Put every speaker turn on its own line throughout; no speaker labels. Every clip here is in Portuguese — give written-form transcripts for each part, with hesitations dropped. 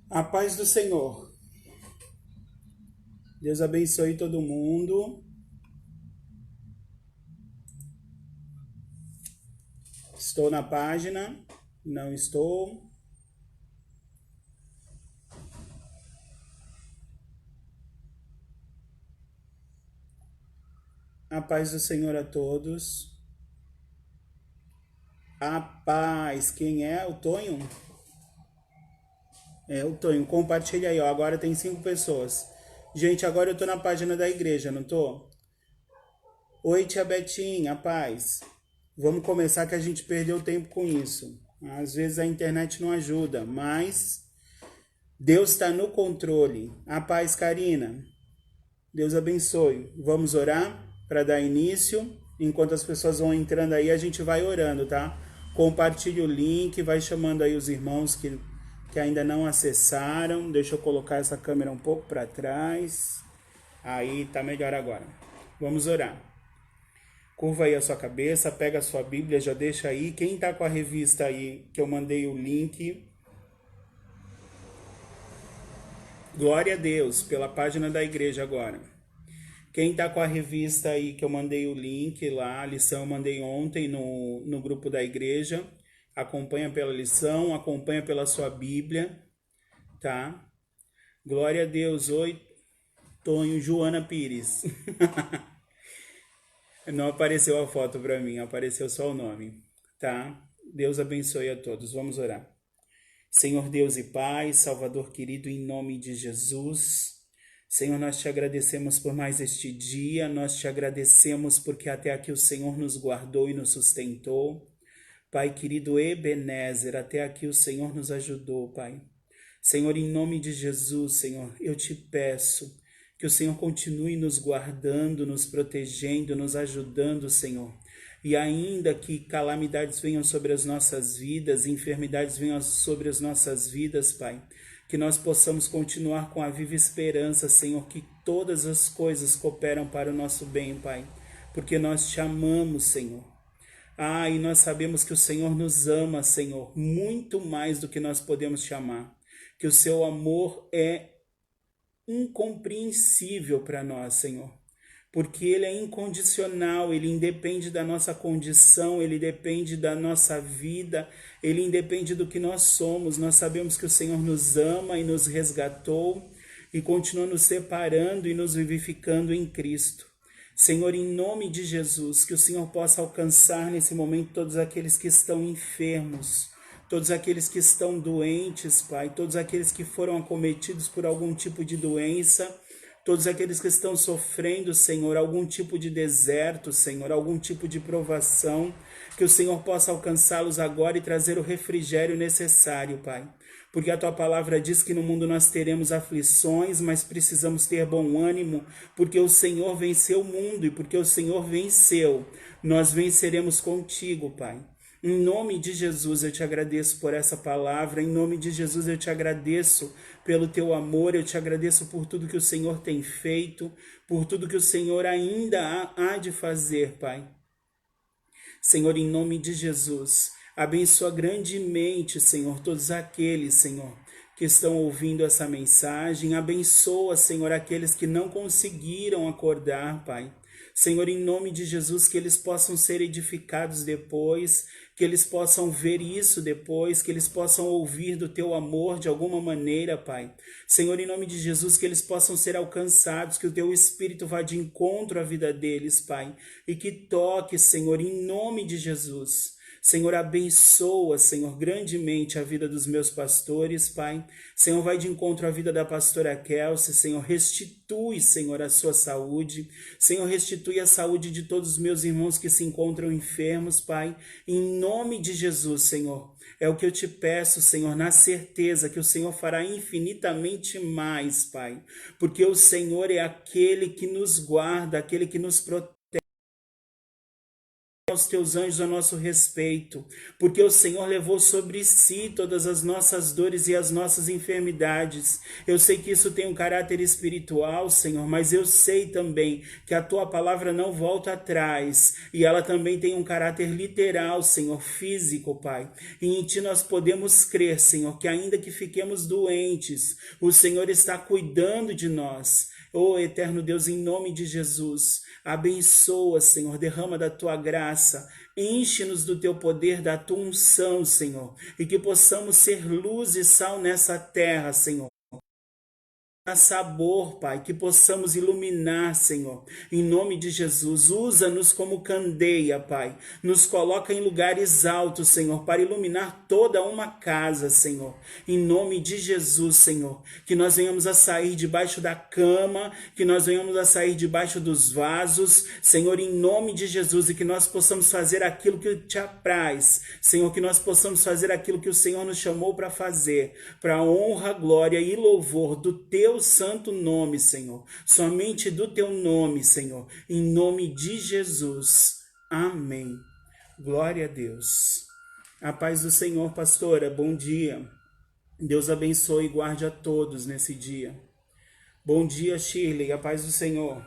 A paz do Senhor. Deus abençoe todo mundo. Estou na página. Não estou. A paz do Senhor a todos. A paz. Quem é? O Tonho? É, o Tonho. Compartilha aí, ó. Agora tem 5 pessoas. Gente, agora eu tô na página da igreja, não tô? Oi, tia Betinha, a paz. Vamos começar que a gente perdeu tempo com isso. Às vezes a internet não ajuda, mas Deus está no controle. A paz, Karina. Deus abençoe. Vamos orar para dar início. Enquanto as pessoas vão entrando aí, a gente vai orando, tá? Compartilhe o link, vai chamando aí os irmãos que ainda não acessaram. Deixa eu colocar essa câmera um pouco para trás. Aí tá melhor agora. Vamos orar. Curva aí a sua cabeça, pega a sua Bíblia, já deixa aí. Quem tá com a revista aí, que eu mandei o link, glória a Deus, pela página da igreja agora. Quem tá com a revista aí, que eu mandei o link lá, a lição eu mandei ontem no grupo da igreja, acompanha pela lição, acompanha pela sua Bíblia, tá? Glória a Deus. Oi, Tonho, Joana Pires. Não apareceu a foto para mim, apareceu só o nome, tá? Deus abençoe a todos. Vamos orar. Senhor Deus e Pai, Salvador querido, em nome de Jesus. Senhor, nós te agradecemos por mais este dia, nós te agradecemos porque até aqui o Senhor nos guardou e nos sustentou. Pai querido Ebenezer, até aqui o Senhor nos ajudou, Pai. Senhor, em nome de Jesus, Senhor, eu te peço que o Senhor continue nos guardando, nos protegendo, nos ajudando, Senhor. E ainda que calamidades venham sobre as nossas vidas, enfermidades venham sobre as nossas vidas, Pai, que nós possamos continuar com a viva esperança, Senhor, que todas as coisas cooperam para o nosso bem, Pai, porque nós te amamos, Senhor. E nós sabemos que o Senhor nos ama, Senhor, muito mais do que nós podemos te amar, que o seu amor é incompreensível para nós, Senhor, porque ele é incondicional, ele independe da nossa condição, ele depende da nossa vida, ele independe do que nós somos. Nós sabemos que o Senhor nos ama e nos resgatou e continua nos separando e nos vivificando em Cristo. Senhor, em nome de Jesus, que o Senhor possa alcançar nesse momento todos aqueles que estão enfermos, todos aqueles que estão doentes, Pai, todos aqueles que foram acometidos por algum tipo de doença, todos aqueles que estão sofrendo, Senhor, algum tipo de deserto, Senhor, algum tipo de provação, que o Senhor possa alcançá-los agora e trazer o refrigério necessário, Pai. Porque a tua palavra diz que no mundo nós teremos aflições, mas precisamos ter bom ânimo, porque o Senhor venceu o mundo e porque o Senhor venceu, nós venceremos contigo, Pai. Em nome de Jesus eu te agradeço por essa palavra, em nome de Jesus eu te agradeço pelo teu amor, eu te agradeço por tudo que o Senhor tem feito, por tudo que o Senhor ainda há de fazer, Pai. Senhor, em nome de Jesus, abençoa grandemente, Senhor, todos aqueles, Senhor, que estão ouvindo essa mensagem. Abençoa, Senhor, aqueles que não conseguiram acordar, Pai. Senhor, em nome de Jesus, que eles possam ser edificados depois, que eles possam ver isso depois, que eles possam ouvir do teu amor de alguma maneira, Pai. Senhor, em nome de Jesus, que eles possam ser alcançados, que o teu Espírito vá de encontro à vida deles, Pai, e que toque, Senhor, em nome de Jesus. Senhor, abençoa, Senhor, grandemente a vida dos meus pastores, Pai. Senhor, vai de encontro à vida da pastora Kelsey, Senhor, restitui, Senhor, a sua saúde. Senhor, restitui a saúde de todos os meus irmãos que se encontram enfermos, Pai. Em nome de Jesus, Senhor. É o que eu te peço, Senhor, na certeza que o Senhor fará infinitamente mais, Pai. Porque o Senhor é aquele que nos guarda, aquele que nos protege, aos teus anjos a nosso respeito, porque o Senhor levou sobre si todas as nossas dores e as nossas enfermidades. Eu sei que isso tem um caráter espiritual, Senhor, mas eu sei também que a tua palavra não volta atrás e ela também tem um caráter literal, Senhor, físico, Pai. E em ti nós podemos crer, Senhor, que ainda que fiquemos doentes, o Senhor está cuidando de nós. Oh, eterno Deus, em nome de Jesus, abençoa, Senhor, derrama da tua graça, enche-nos do teu poder, da tua unção, Senhor, e que possamos ser luz e sal nessa terra, Senhor. A sabor, Pai, que possamos iluminar, Senhor, em nome de Jesus. Usa-nos como candeia, Pai. Nos coloca em lugares altos, Senhor, para iluminar toda uma casa, Senhor. Em nome de Jesus, Senhor, que nós venhamos a sair debaixo da cama, que nós venhamos a sair debaixo dos vasos, Senhor, em nome de Jesus, e que nós possamos fazer aquilo que te apraz, Senhor, que nós possamos fazer aquilo que o Senhor nos chamou para fazer, para a honra, glória e louvor do teu santo nome, Senhor, somente do teu nome, Senhor, em nome de Jesus, amém. Glória a Deus. A paz do Senhor, pastora, bom dia. Deus abençoe e guarde a todos nesse dia. Bom dia, Shirley, a paz do Senhor.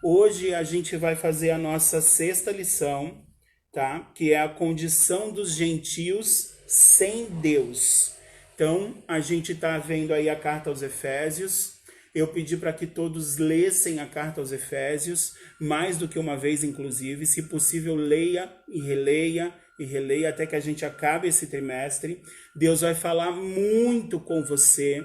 Hoje a gente vai fazer a nossa sexta lição, tá? Que é a condição dos gentios sem Deus. Então, a gente está vendo aí a carta aos Efésios. Eu pedi para que todos lessem a carta aos Efésios, mais do que uma vez, inclusive. Se possível, leia e releia até que a gente acabe esse trimestre. Deus vai falar muito com você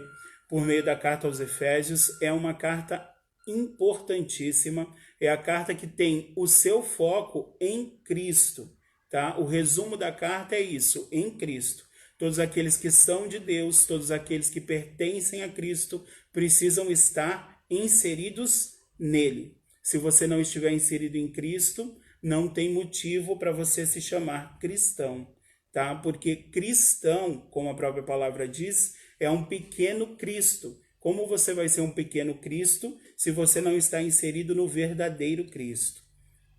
por meio da carta aos Efésios. É uma carta importantíssima. É a carta que tem o seu foco em Cristo, tá? O resumo da carta é isso, em Cristo. Todos aqueles que são de Deus, todos aqueles que pertencem a Cristo, precisam estar inseridos nele. Se você não estiver inserido em Cristo, não tem motivo para você se chamar cristão, tá? Porque cristão, como a própria palavra diz, é um pequeno Cristo. Como você vai ser um pequeno Cristo se você não está inserido no verdadeiro Cristo,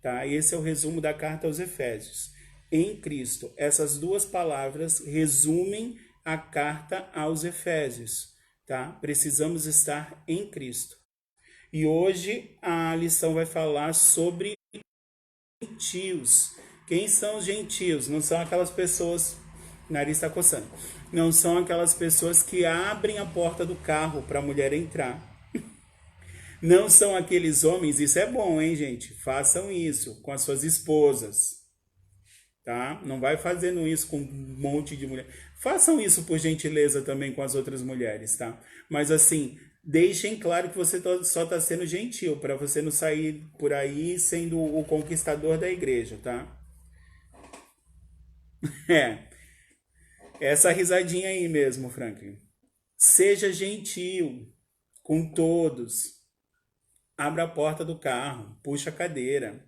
tá? Esse é o resumo da carta aos Efésios. Em Cristo. Essas duas palavras resumem a carta aos Efésios, tá? Precisamos estar em Cristo. E hoje a lição vai falar sobre gentios. Quem são os gentios? Não são aquelas pessoas, nariz está coçando, não são aquelas pessoas que abrem a porta do carro para a mulher entrar. Não são aqueles homens, isso é bom, hein, gente? Façam isso com as suas esposas. Tá? Não vai fazendo isso com um monte de mulher. Façam isso por gentileza também com as outras mulheres, tá? Mas assim, deixem claro que você só está sendo gentil, para você não sair por aí sendo o conquistador da igreja, tá? Essa risadinha aí mesmo, Franklin. Seja gentil com todos. Abra a porta do carro, puxa a cadeira,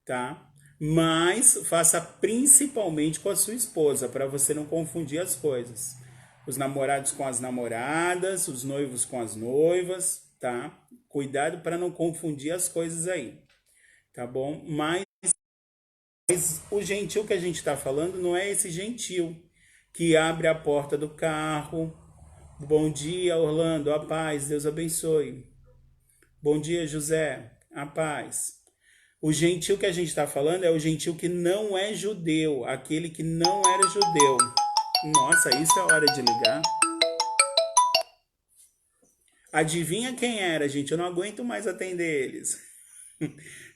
tá? Mas faça principalmente com a sua esposa, para você não confundir as coisas. Os namorados com as namoradas, os noivos com as noivas, tá? Cuidado para não confundir as coisas aí, tá bom? Mas o gentil que a gente está falando não é esse gentil que abre a porta do carro. Bom dia, Orlando, a paz, Deus abençoe. Bom dia, José, a paz. O gentil que a gente está falando é o gentil que não é judeu, aquele que não era judeu. Nossa, isso é hora de ligar. Adivinha quem era, gente? Eu não aguento mais atender eles.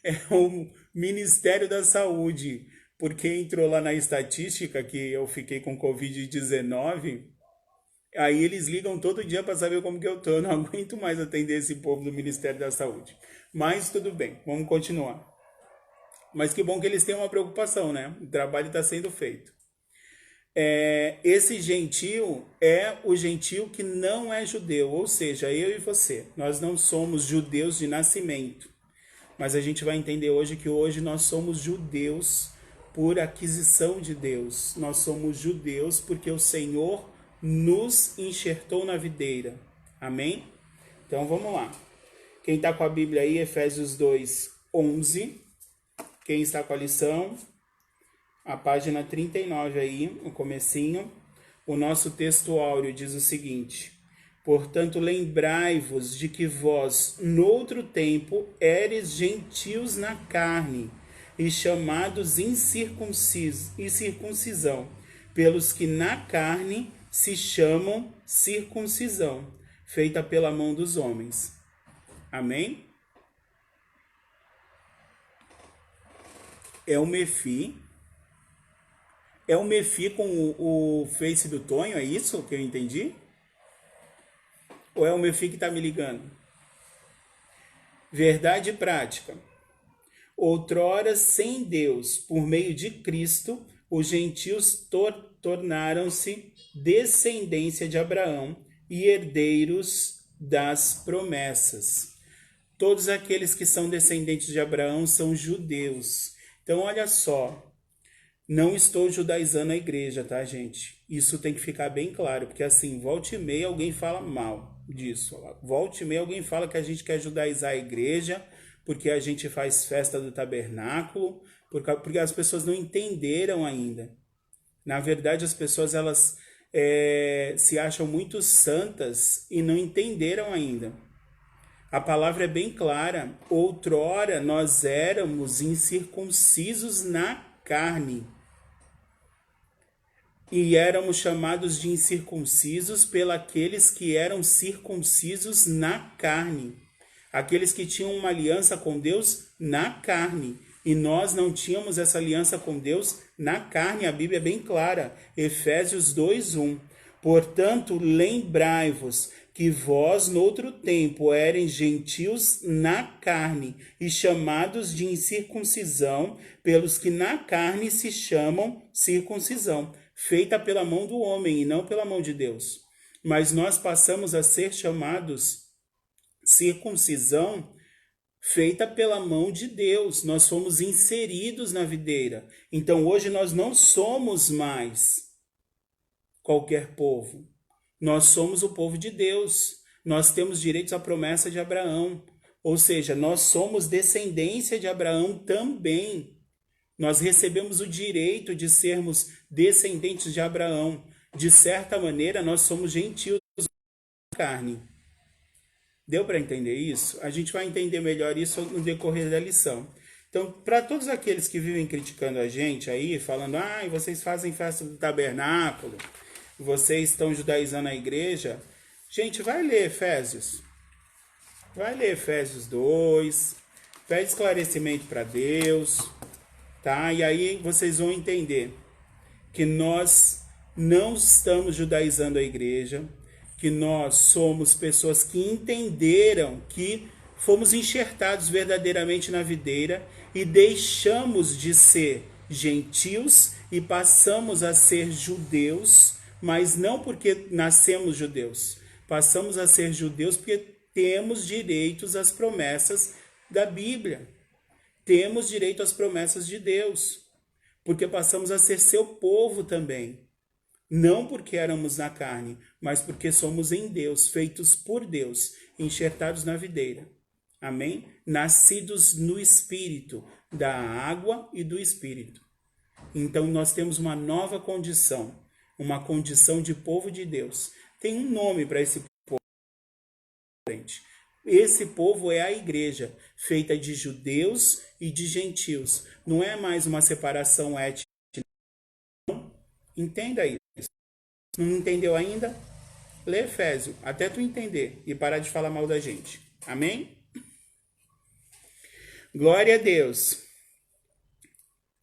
É o Ministério da Saúde, porque entrou lá na estatística que eu fiquei com Covid-19. Aí eles ligam todo dia para saber como que eu tô. Eu não aguento mais atender esse povo do Ministério da Saúde. Mas tudo bem, vamos continuar. Mas que bom que eles têm uma preocupação, né? O trabalho está sendo feito. Esse gentil é o gentil que não é judeu, ou seja, eu e você. Nós não somos judeus de nascimento, mas a gente vai entender hoje que hoje nós somos judeus por aquisição de Deus. Nós somos judeus porque o Senhor nos enxertou na videira. Amém? Então vamos lá. Quem está com a Bíblia aí, Efésios 2, 11... Quem está com a lição, a página 39 aí, o comecinho, o nosso texto áureo diz o seguinte: portanto, lembrai-vos de que vós, noutro tempo, éreis gentios na carne, e chamados incircuncisão, pelos que na carne se chamam circuncisão, feita pela mão dos homens. Amém? É o Mefi. É o Mefi com o Face do Tonho, é isso que eu entendi? Ou é o Mefi que está me ligando? Verdade prática. Outrora, sem Deus, por meio de Cristo, os gentios tornaram-se descendência de Abraão e herdeiros das promessas. Todos aqueles que são descendentes de Abraão são judeus. Então, olha só, não estou judaizando a igreja, tá, gente? Isso tem que ficar bem claro, porque assim, volta e meia alguém fala mal disso. Volta e meia alguém fala que a gente quer judaizar a igreja, porque a gente faz festa do tabernáculo, porque as pessoas não entenderam ainda. Na verdade, as pessoas elas se acham muito santas e não entenderam ainda. A palavra é bem clara. Outrora nós éramos incircuncisos na carne. E éramos chamados de incircuncisos pelos que eram circuncisos na carne. Aqueles que tinham uma aliança com Deus na carne. E nós não tínhamos essa aliança com Deus na carne. A Bíblia é bem clara. Efésios 2:1. Portanto, lembrai-vos que vós, noutro tempo, ereis gentios na carne e chamados de incircuncisão, pelos que na carne se chamam circuncisão, feita pela mão do homem e não pela mão de Deus. Mas nós passamos a ser chamados circuncisão feita pela mão de Deus. Nós fomos inseridos na videira. Então hoje nós não somos mais qualquer povo. Nós somos o povo de Deus. Nós temos direitos à promessa de Abraão. Ou seja, nós somos descendência de Abraão também. Nós recebemos o direito de sermos descendentes de Abraão. De certa maneira, nós somos gentios na carne. Deu para entender isso? A gente vai entender melhor isso no decorrer da lição. Então, para todos aqueles que vivem criticando a gente aí, falando, vocês fazem festa do tabernáculo, vocês estão judaizando a igreja, gente, vai ler Efésios. Vai ler Efésios 2, pede esclarecimento para Deus, tá? E aí vocês vão entender que nós não estamos judaizando a igreja, que nós somos pessoas que entenderam que fomos enxertados verdadeiramente na videira e deixamos de ser gentios e passamos a ser judeus, mas não porque nascemos judeus. Passamos a ser judeus porque temos direitos às promessas da Bíblia. Temos direito às promessas de Deus, porque passamos a ser seu povo também. Não porque éramos na carne, mas porque somos em Deus, feitos por Deus, enxertados na videira. Amém? Nascidos no Espírito, da água e do Espírito. Então nós temos uma nova condição, uma condição de povo de Deus. Tem um nome para esse povo. Esse povo é a igreja, feita de judeus e de gentios. Não é mais uma separação étnica. Entenda isso. Não entendeu ainda? Lê Efésio, até tu entender e parar de falar mal da gente. Amém? Glória a Deus.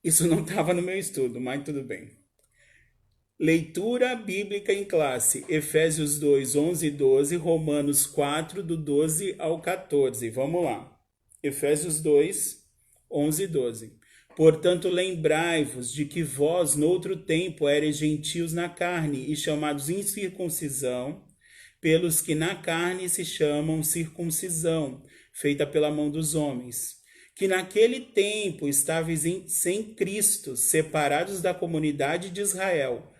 Isso não estava no meu estudo, mas tudo bem. Leitura bíblica em classe. Efésios 2, 11 e 12. Romanos 4, do 12 ao 14. Vamos lá. Efésios 2, 11 e 12. Portanto, lembrai-vos de que vós, noutro tempo, éreis gentios na carne e chamados incircuncisão, pelos que na carne se chamam circuncisão, feita pela mão dos homens. Que naquele tempo estáveis sem Cristo, separados da comunidade de Israel,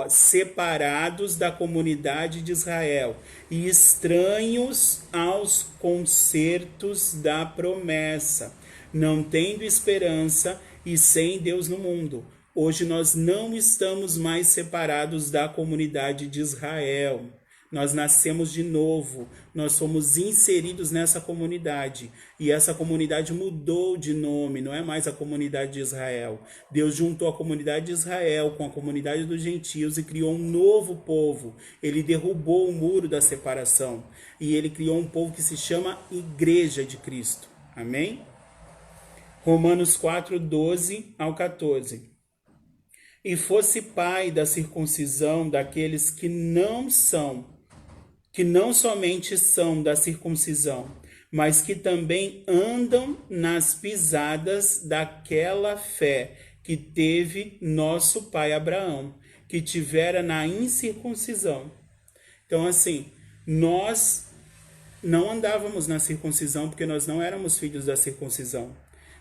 separados da comunidade de Israel e estranhos aos concertos da promessa, não tendo esperança e sem Deus no mundo. Hoje nós não estamos mais separados da comunidade de Israel. Nós nascemos de novo, nós fomos inseridos nessa comunidade. E essa comunidade mudou de nome, não é mais a comunidade de Israel. Deus juntou a comunidade de Israel com a comunidade dos gentios e criou um novo povo. Ele derrubou o muro da separação. E ele criou um povo que se chama Igreja de Cristo. Amém? Romanos 4, 12 ao 14. E fosse pai da circuncisão daqueles que não somente são da circuncisão, mas que também andam nas pisadas daquela fé que teve nosso pai Abraão, que tivera na incircuncisão. Então, assim, nós não andávamos na circuncisão porque nós não éramos filhos da circuncisão,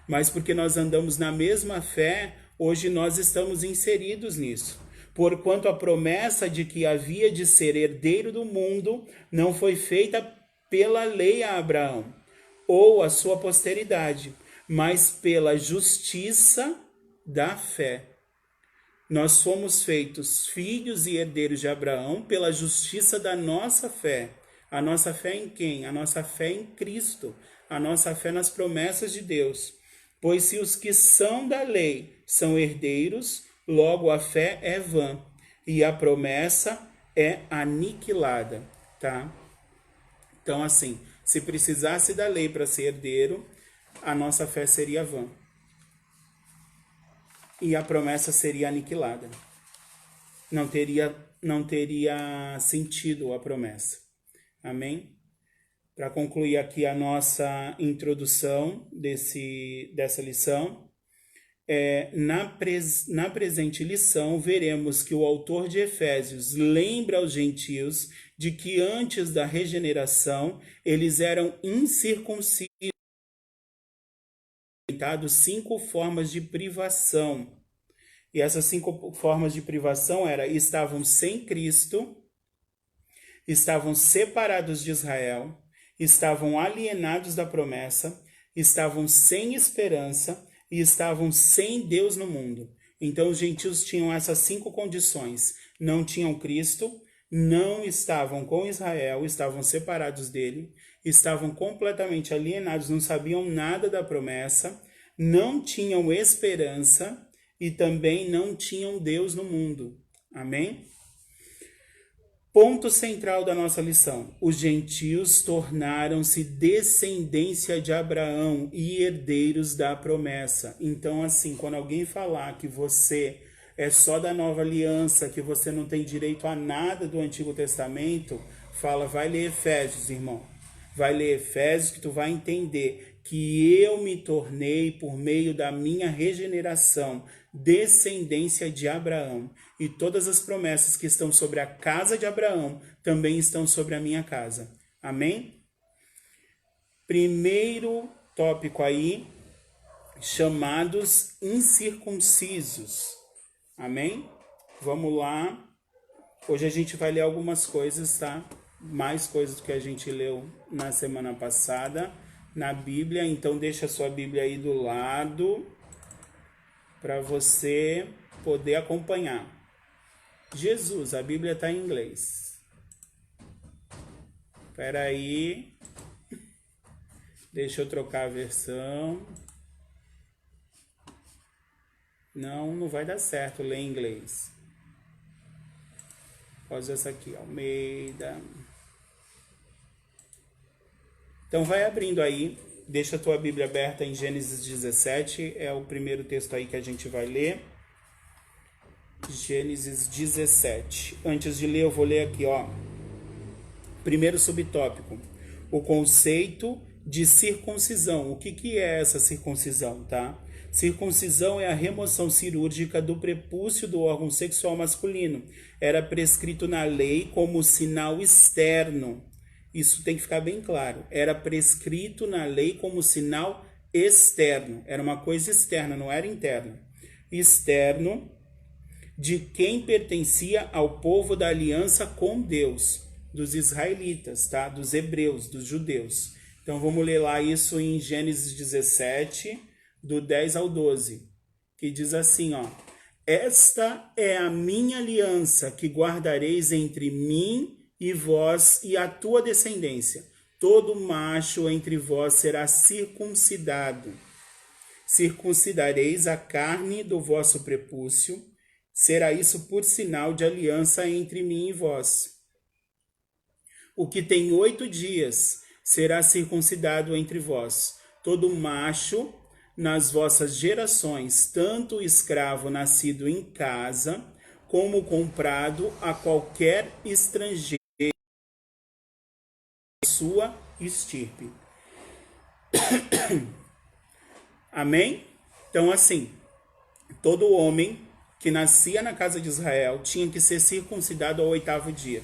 mas porque nós andamos na mesma fé, hoje nós estamos inseridos nisso. Porquanto a promessa de que havia de ser herdeiro do mundo não foi feita pela lei a Abraão, ou a sua posteridade, mas pela justiça da fé. Nós fomos feitos filhos e herdeiros de Abraão pela justiça da nossa fé. A nossa fé em quem? A nossa fé em Cristo. A nossa fé nas promessas de Deus. Pois se os que são da lei são herdeiros, logo a fé é vã e a promessa é aniquilada, tá? Então, assim, se precisasse da lei para ser herdeiro, a nossa fé seria vã. E a promessa seria aniquilada. Não teria sentido a promessa. Amém? Para concluir aqui a nossa introdução dessa lição, na presente lição, veremos que o autor de Efésios lembra aos gentios de que antes da regeneração eles eram incircuncisos, 5 formas de privação. E essas 5 formas de privação estavam sem Cristo, estavam separados de Israel, estavam alienados da promessa, estavam sem esperança e estavam sem Deus no mundo. Então os gentios tinham essas 5 condições. Não tinham Cristo, não estavam com Israel, estavam separados dele, estavam completamente alienados, não sabiam nada da promessa, não tinham esperança e também não tinham Deus no mundo. Amém? Ponto central da nossa lição. Os gentios tornaram-se descendência de Abraão e herdeiros da promessa. Então, assim, quando alguém falar que você é só da nova aliança, que você não tem direito a nada do Antigo Testamento, fala, vai ler Efésios, irmão. Vai ler Efésios que tu vai entender que eu me tornei, por meio da minha regeneração, descendência de Abraão. E todas as promessas que estão sobre a casa de Abraão também estão sobre a minha casa. Amém? Primeiro tópico aí, chamados incircuncisos. Amém? Vamos lá. Hoje a gente vai ler algumas coisas, tá? Mais coisas do que a gente leu na semana passada na Bíblia. Então deixa a sua Bíblia aí do lado para você poder acompanhar. Jesus, a Bíblia está em inglês. Espera aí. Deixa eu trocar a versão. Não vai dar certo ler em inglês. Pode usar essa aqui, Almeida. Então vai abrindo aí. Deixa a tua Bíblia aberta em Gênesis 17. É o primeiro texto aí que a gente vai ler. Gênesis 17. Antes de ler, eu vou ler aqui, ó. Primeiro subtópico. O conceito de circuncisão. O que é essa circuncisão, tá? Circuncisão é a remoção cirúrgica do prepúcio do órgão sexual masculino. Era prescrito na lei como sinal externo. Isso tem que ficar bem claro. Era prescrito na lei como sinal externo. Era uma coisa externa, não era interna. Externo de quem pertencia ao povo da aliança com Deus, dos israelitas, tá? Dos hebreus, dos judeus. Então vamos ler lá isso em Gênesis 17, do 10 ao 12, que diz assim, ó: Esta é a minha aliança que guardareis entre mim e vós e a tua descendência. Todo macho entre vós será circuncidado. Circuncidareis a carne do vosso prepúcio. Será isso por sinal de aliança entre mim e vós. O que tem 8 dias será circuncidado entre vós. Todo macho nas vossas gerações, tanto o escravo nascido em casa, como comprado a qualquer estrangeiro, sua estirpe. Amém? Então, assim, todo homem que nascia na casa de Israel tinha que ser circuncidado ao 8º dia.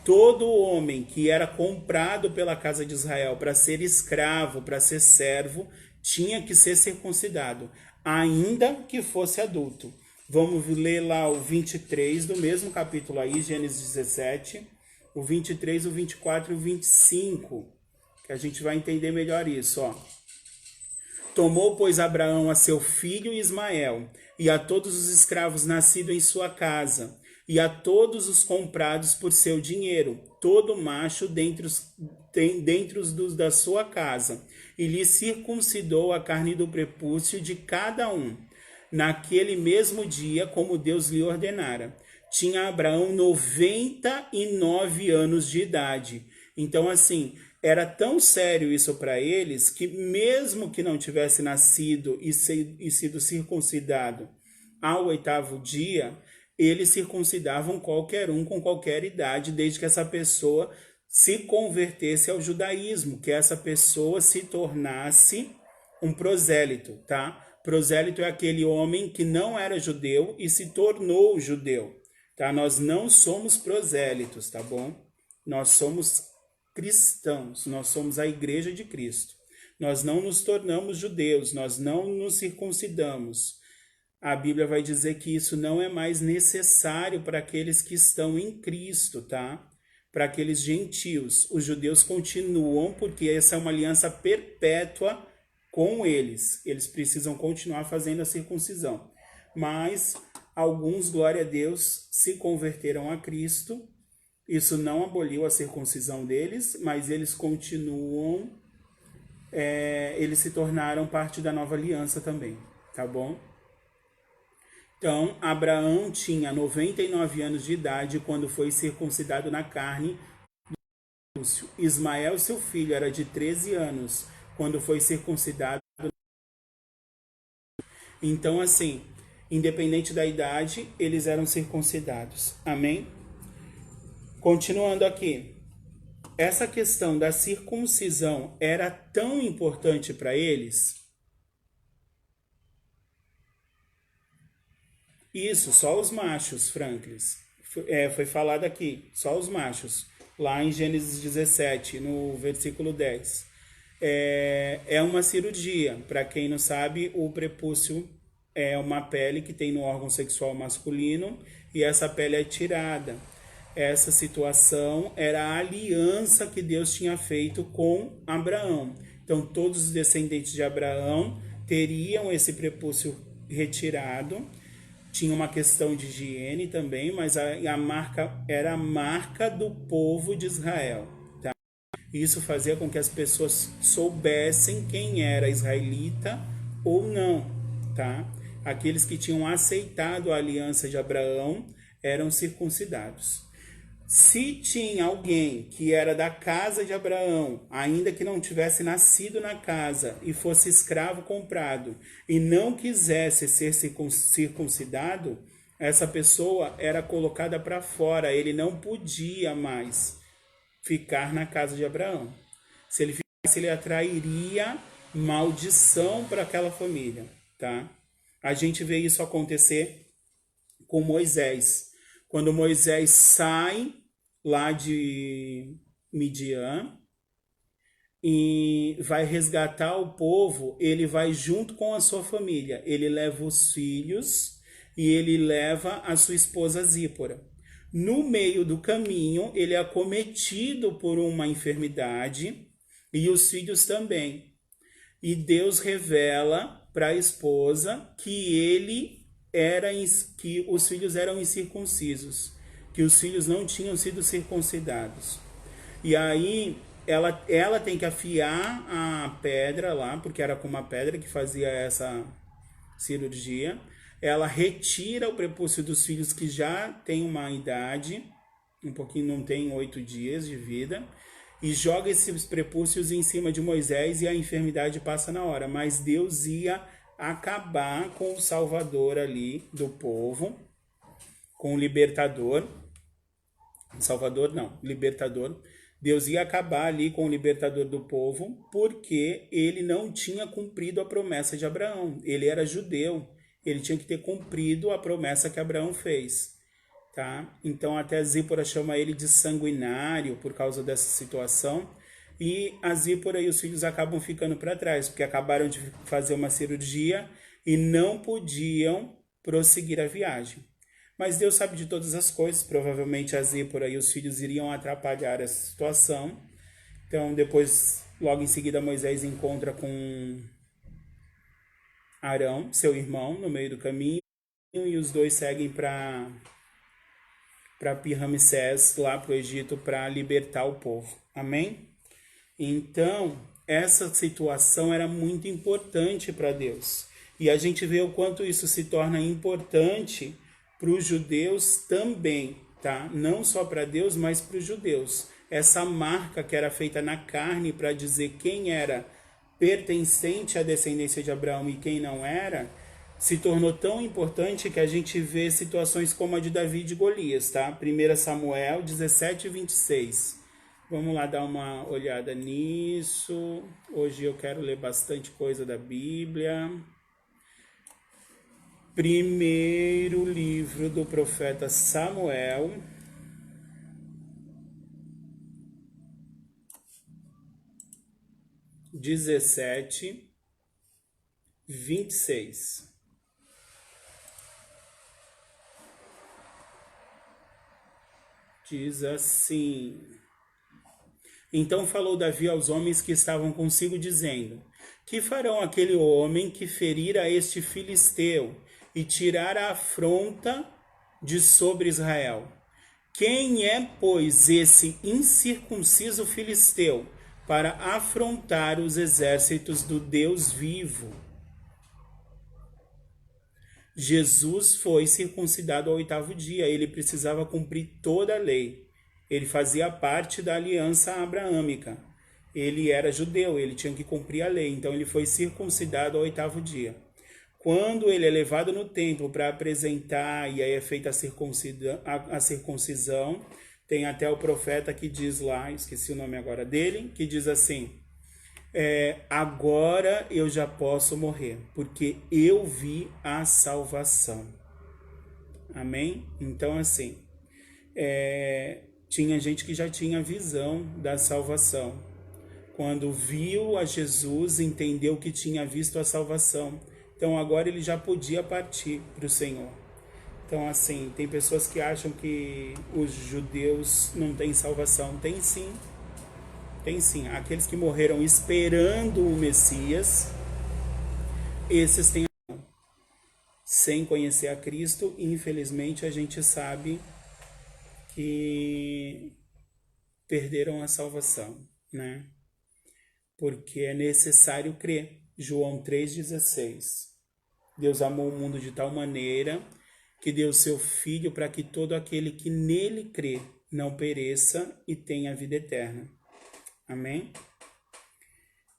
Todo homem que era comprado pela casa de Israel para ser escravo, para ser servo, tinha que ser circuncidado, ainda que fosse adulto. Vamos ler lá o 23 do mesmo capítulo aí, Gênesis 17, o 23, o 24 e o 25, que a gente vai entender melhor isso, ó. Tomou, pois, Abraão a seu filho Ismael, e a todos os escravos nascidos em sua casa, e a todos os comprados por seu dinheiro, todo macho dentre os dos da sua casa, e lhe circuncidou a carne do prepúcio de cada um, naquele mesmo dia, como Deus lhe ordenara. Tinha Abraão 99 anos de idade. Então, assim, era tão sério isso para eles, que mesmo que não tivesse nascido e sido circuncidado ao 8º dia, eles circuncidavam qualquer um com qualquer idade, desde que essa pessoa se convertesse ao judaísmo, que essa pessoa se tornasse um prosélito, tá? Prosélito é aquele homem que não era judeu e se tornou judeu, tá? Nós não somos prosélitos, tá bom? Nós somos cristãos, nós somos a igreja de Cristo. Nós não nos tornamos judeus, nós não nos circuncidamos. A Bíblia vai dizer que isso não é mais necessário para aqueles que estão em Cristo, tá? Para aqueles gentios. Os judeus continuam, porque essa é uma aliança perpétua com eles. Eles precisam continuar fazendo a circuncisão. Mas alguns, glória a Deus, se converteram a Cristo. Isso não aboliu a circuncisão deles, mas eles continuam, eles se tornaram parte da nova aliança também, tá bom? Então, Abraão tinha 99 anos de idade quando foi circuncidado na carne. Ismael, seu filho, era de 13 anos quando foi circuncidado. Então, assim, independente da idade, eles eram circuncidados. Amém? Continuando aqui. Essa questão da circuncisão era tão importante para eles. Isso, só os machos, Franklins. Foi falado aqui, só os machos. Lá em Gênesis 17, no versículo 10. É uma cirurgia. Para quem não sabe, o prepúcio é uma pele que tem no órgão sexual masculino e essa pele é tirada. Essa situação era a aliança que Deus tinha feito com Abraão. Então, todos os descendentes de Abraão teriam esse prepúcio retirado. Tinha uma questão de higiene também, mas a marca era a marca do povo de Israel. Tá? Isso fazia com que as pessoas soubessem quem era israelita ou não. Tá? Aqueles que tinham aceitado a aliança de Abraão eram circuncidados. Se tinha alguém que era da casa de Abraão, ainda que não tivesse nascido na casa e fosse escravo comprado e não quisesse ser circuncidado, essa pessoa era colocada para fora, ele não podia mais ficar na casa de Abraão. Se ele ficasse, ele atrairia maldição para aquela família, tá? A gente vê isso acontecer com Moisés. Quando Moisés sai lá de Midian e vai resgatar o povo, ele vai junto com a sua família. Ele leva os filhos e ele leva a sua esposa Zípora. No meio do caminho, ele é acometido por uma enfermidade e os filhos também. E Deus revela para a esposa que os filhos eram incircuncisos, que os filhos não tinham sido circuncidados. E aí ela tem que afiar a pedra lá, porque era com uma pedra que fazia essa cirurgia. Ela retira o prepúcio dos filhos que já têm uma idade, um pouquinho, não tem 8 dias de vida, e joga esses prepúcios em cima de Moisés e a enfermidade passa na hora. Mas Deus ia acabar com o Salvador ali do povo, com o libertador. Salvador não, libertador. Deus ia acabar ali com o libertador do povo, porque ele não tinha cumprido a promessa de Abraão. Ele era judeu, ele tinha que ter cumprido a promessa que Abraão fez. Tá? Então até Zípora chama ele de sanguinário por causa dessa situação. E a Zípora e os filhos acabam ficando para trás, porque acabaram de fazer uma cirurgia e não podiam prosseguir a viagem. Mas Deus sabe de todas as coisas, provavelmente a Zípora e os filhos iriam atrapalhar essa situação. Então depois, logo em seguida, Moisés encontra com Arão, seu irmão, no meio do caminho, e os dois seguem para Pi-Ramsés, lá para o Egito, para libertar o povo. Amém? Então, essa situação era muito importante para Deus. E a gente vê o quanto isso se torna importante para os judeus também, tá? Não só para Deus, mas para os judeus. Essa marca que era feita na carne para dizer quem era pertencente à descendência de Abraão e quem não era, se tornou tão importante que a gente vê situações como a de Davi e de Golias, tá? 1 Samuel 17, 26. Vamos lá dar uma olhada nisso. Hoje eu quero ler bastante coisa da Bíblia. Primeiro livro do profeta Samuel. Dezessete, 26. Diz assim: Então falou Davi aos homens que estavam consigo, dizendo: Que farão aquele homem que ferir a este filisteu e tirar a afronta de sobre Israel? Quem é, pois, esse incircunciso filisteu para afrontar os exércitos do Deus vivo? Jesus foi circuncidado ao 8º dia, ele precisava cumprir toda a lei. Ele fazia parte da aliança abraâmica. Ele era judeu, ele tinha que cumprir a lei, então ele foi circuncidado ao 8º dia. Quando ele é levado no templo para apresentar, e aí é feita a circuncisão, tem até o profeta que diz lá, esqueci o nome agora dele, que diz assim: agora eu já posso morrer, porque eu vi a salvação. Amém? Então assim, tinha gente que já tinha visão da salvação. Quando viu a Jesus, entendeu que tinha visto a salvação. Então agora ele já podia partir para o Senhor. Então assim, tem pessoas que acham que os judeus não têm salvação. Tem sim. Tem sim. Aqueles que morreram esperando o Messias, esses têm sem conhecer a Cristo. Infelizmente a gente sabe que perderam a salvação, né? Porque é necessário crer. João 3,16. Deus amou o mundo de tal maneira que deu seu Filho para que todo aquele que nele crê não pereça e tenha vida eterna. Amém?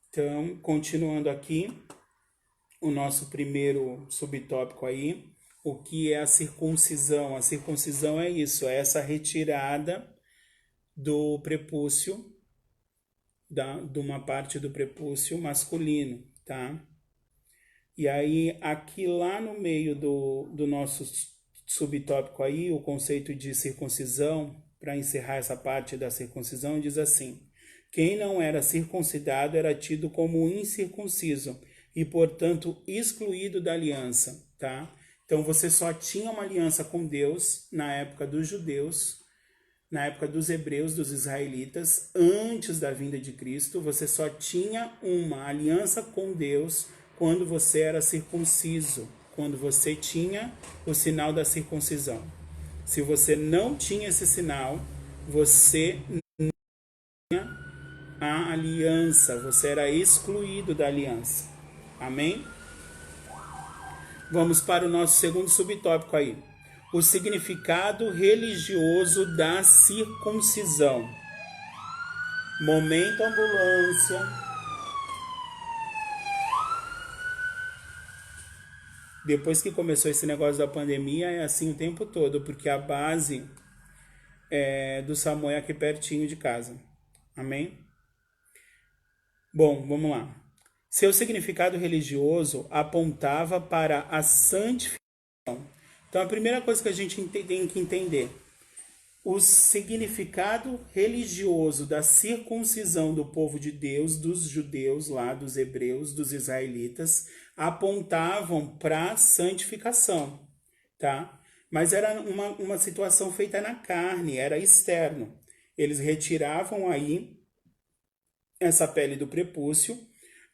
Então, continuando aqui, o nosso primeiro subtópico aí, o que é a circuncisão? A circuncisão é isso, é essa retirada do prepúcio, de uma parte do prepúcio masculino, tá? E aí, aqui lá no meio do nosso subtópico aí, o conceito de circuncisão, para encerrar essa parte da circuncisão, diz assim: quem não era circuncidado era tido como incircunciso e, portanto, excluído da aliança, tá? Então, você só tinha uma aliança com Deus na época dos judeus, na época dos hebreus, dos israelitas, antes da vinda de Cristo. Você só tinha uma aliança com Deus quando você era circunciso, quando você tinha o sinal da circuncisão. Se você não tinha esse sinal, você tinha a aliança, você era excluído da aliança. Amém? Vamos para o nosso segundo subtópico aí. O significado religioso da circuncisão. Momento ambulância. Depois que começou esse negócio da pandemia, é assim o tempo todo, porque a base do SAMU é aqui pertinho de casa. Amém? Bom, vamos lá. Seu significado religioso apontava para a santificação. Então, a primeira coisa que a gente tem que entender, o significado religioso da circuncisão do povo de Deus, dos judeus lá, dos hebreus, dos israelitas, apontavam para a santificação, tá? Mas era uma situação feita na carne, era externo. Eles retiravam aí essa pele do prepúcio,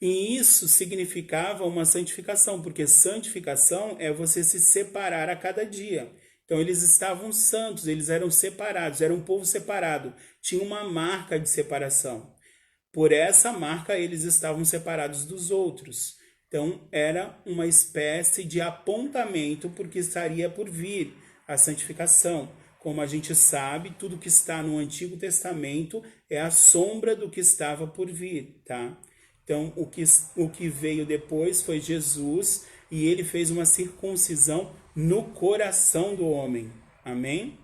e isso significava uma santificação, porque santificação é você se separar a cada dia. Então eles estavam santos, eles eram separados, era um povo separado, tinha uma marca de separação. Por essa marca eles estavam separados dos outros. Então era uma espécie de apontamento porque estaria por vir a santificação. Como a gente sabe, tudo que está no Antigo Testamento é a sombra do que estava por vir, tá? Então, o que veio depois foi Jesus e ele fez uma circuncisão no coração do homem. Amém?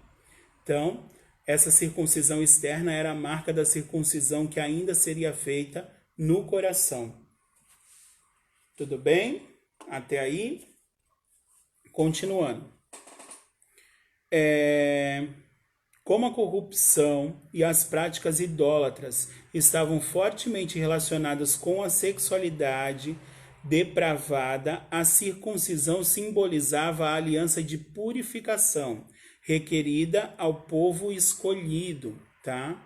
Então, essa circuncisão externa era a marca da circuncisão que ainda seria feita no coração. Tudo bem? Até aí? Continuando. Como a corrupção e as práticas idólatras estavam fortemente relacionadas com a sexualidade depravada, a circuncisão simbolizava a aliança de purificação requerida ao povo escolhido, tá?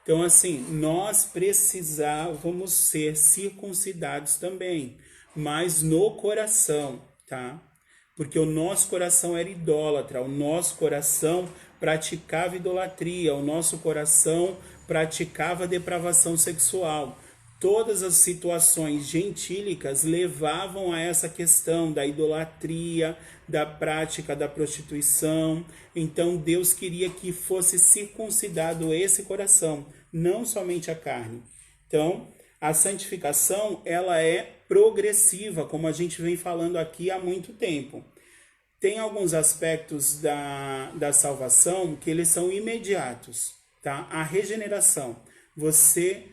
Então, assim, nós precisávamos ser circuncidados também, mas no coração, tá? Porque o nosso coração era idólatra, o nosso coração praticava idolatria, o nosso coração praticava depravação sexual. Todas as situações gentílicas levavam a essa questão da idolatria, da prática da prostituição. Então Deus queria que fosse circuncidado esse coração, não somente a carne. Então, a santificação, ela é progressiva, como a gente vem falando aqui há muito tempo. Tem alguns aspectos da salvação que eles são imediatos, tá? A regeneração, você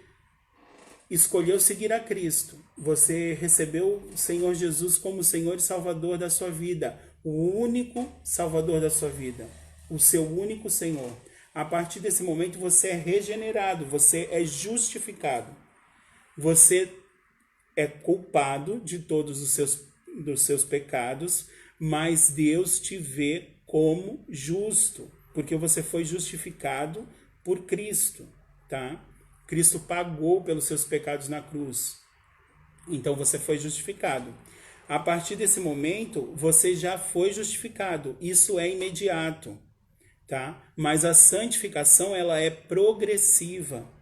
escolheu seguir a Cristo, você recebeu o Senhor Jesus como Senhor e Salvador da sua vida, o único Salvador da sua vida, o seu único Senhor. A partir desse momento você é regenerado, você é justificado. Você é culpado de todos dos seus pecados, mas Deus te vê como justo, porque você foi justificado por Cristo, tá? Cristo pagou pelos seus pecados na cruz. Então você foi justificado. A partir desse momento, você já foi justificado. Isso é imediato, tá? Mas a santificação, ela é progressiva.